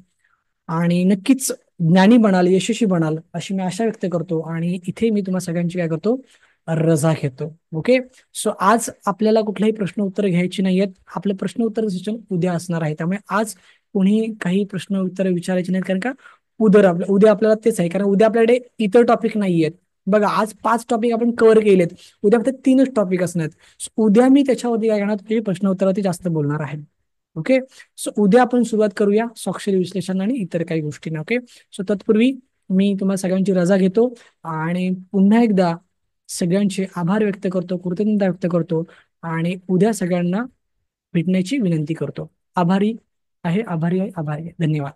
आणि नक्कीच ज्ञानी बनाल, यशस्वी बनाल, अशी मी आशा व्यक्त करतो. आणि इथे मी तुम्हाला सगळ्यांची काय करतो, रजा घेतो. ओके, सो आज आपल्याला कुठलाही प्रश्न उत्तर घ्यायची नाहीयेत. आपलं प्रश्न उत्तर सेशन उद्या असणार आहे, त्यामुळे आज कोणी काही प्रश्न उत्तर विचारायचे नाहीत, कारण का उद्या आपल्याला तेच आहे, कारण उद्या आपल्याकडे इतर टॉपिक नाहीयेत. बघा, आज 5 टॉपिक आपण कव्हर केलेत, उद्या फक्त 3च टॉपिक असणार आहेत. So, उद्या मी त्याच्यावरती काय करणार, ते प्रश्न उत्तरावरती जास्त बोलणार आहे. ओके, सो उद्या आपण सुरुवात करूया स्वाक्षरी विश्लेषण आणि इतर काही गोष्टींना. ओके, सो तत्पूर्वी मी तुम्हाला सगळ्यांची रजा घेतो, आणि पुन्हा एकदा सगळ्यांचे आभार व्यक्त करतो, कृतज्ञता व्यक्त करतो, आणि उद्या सगळ्यांना भेटण्याची विनंती करतो. आभारी आहे, आभारी आहे, आभारी आहे. धन्यवाद.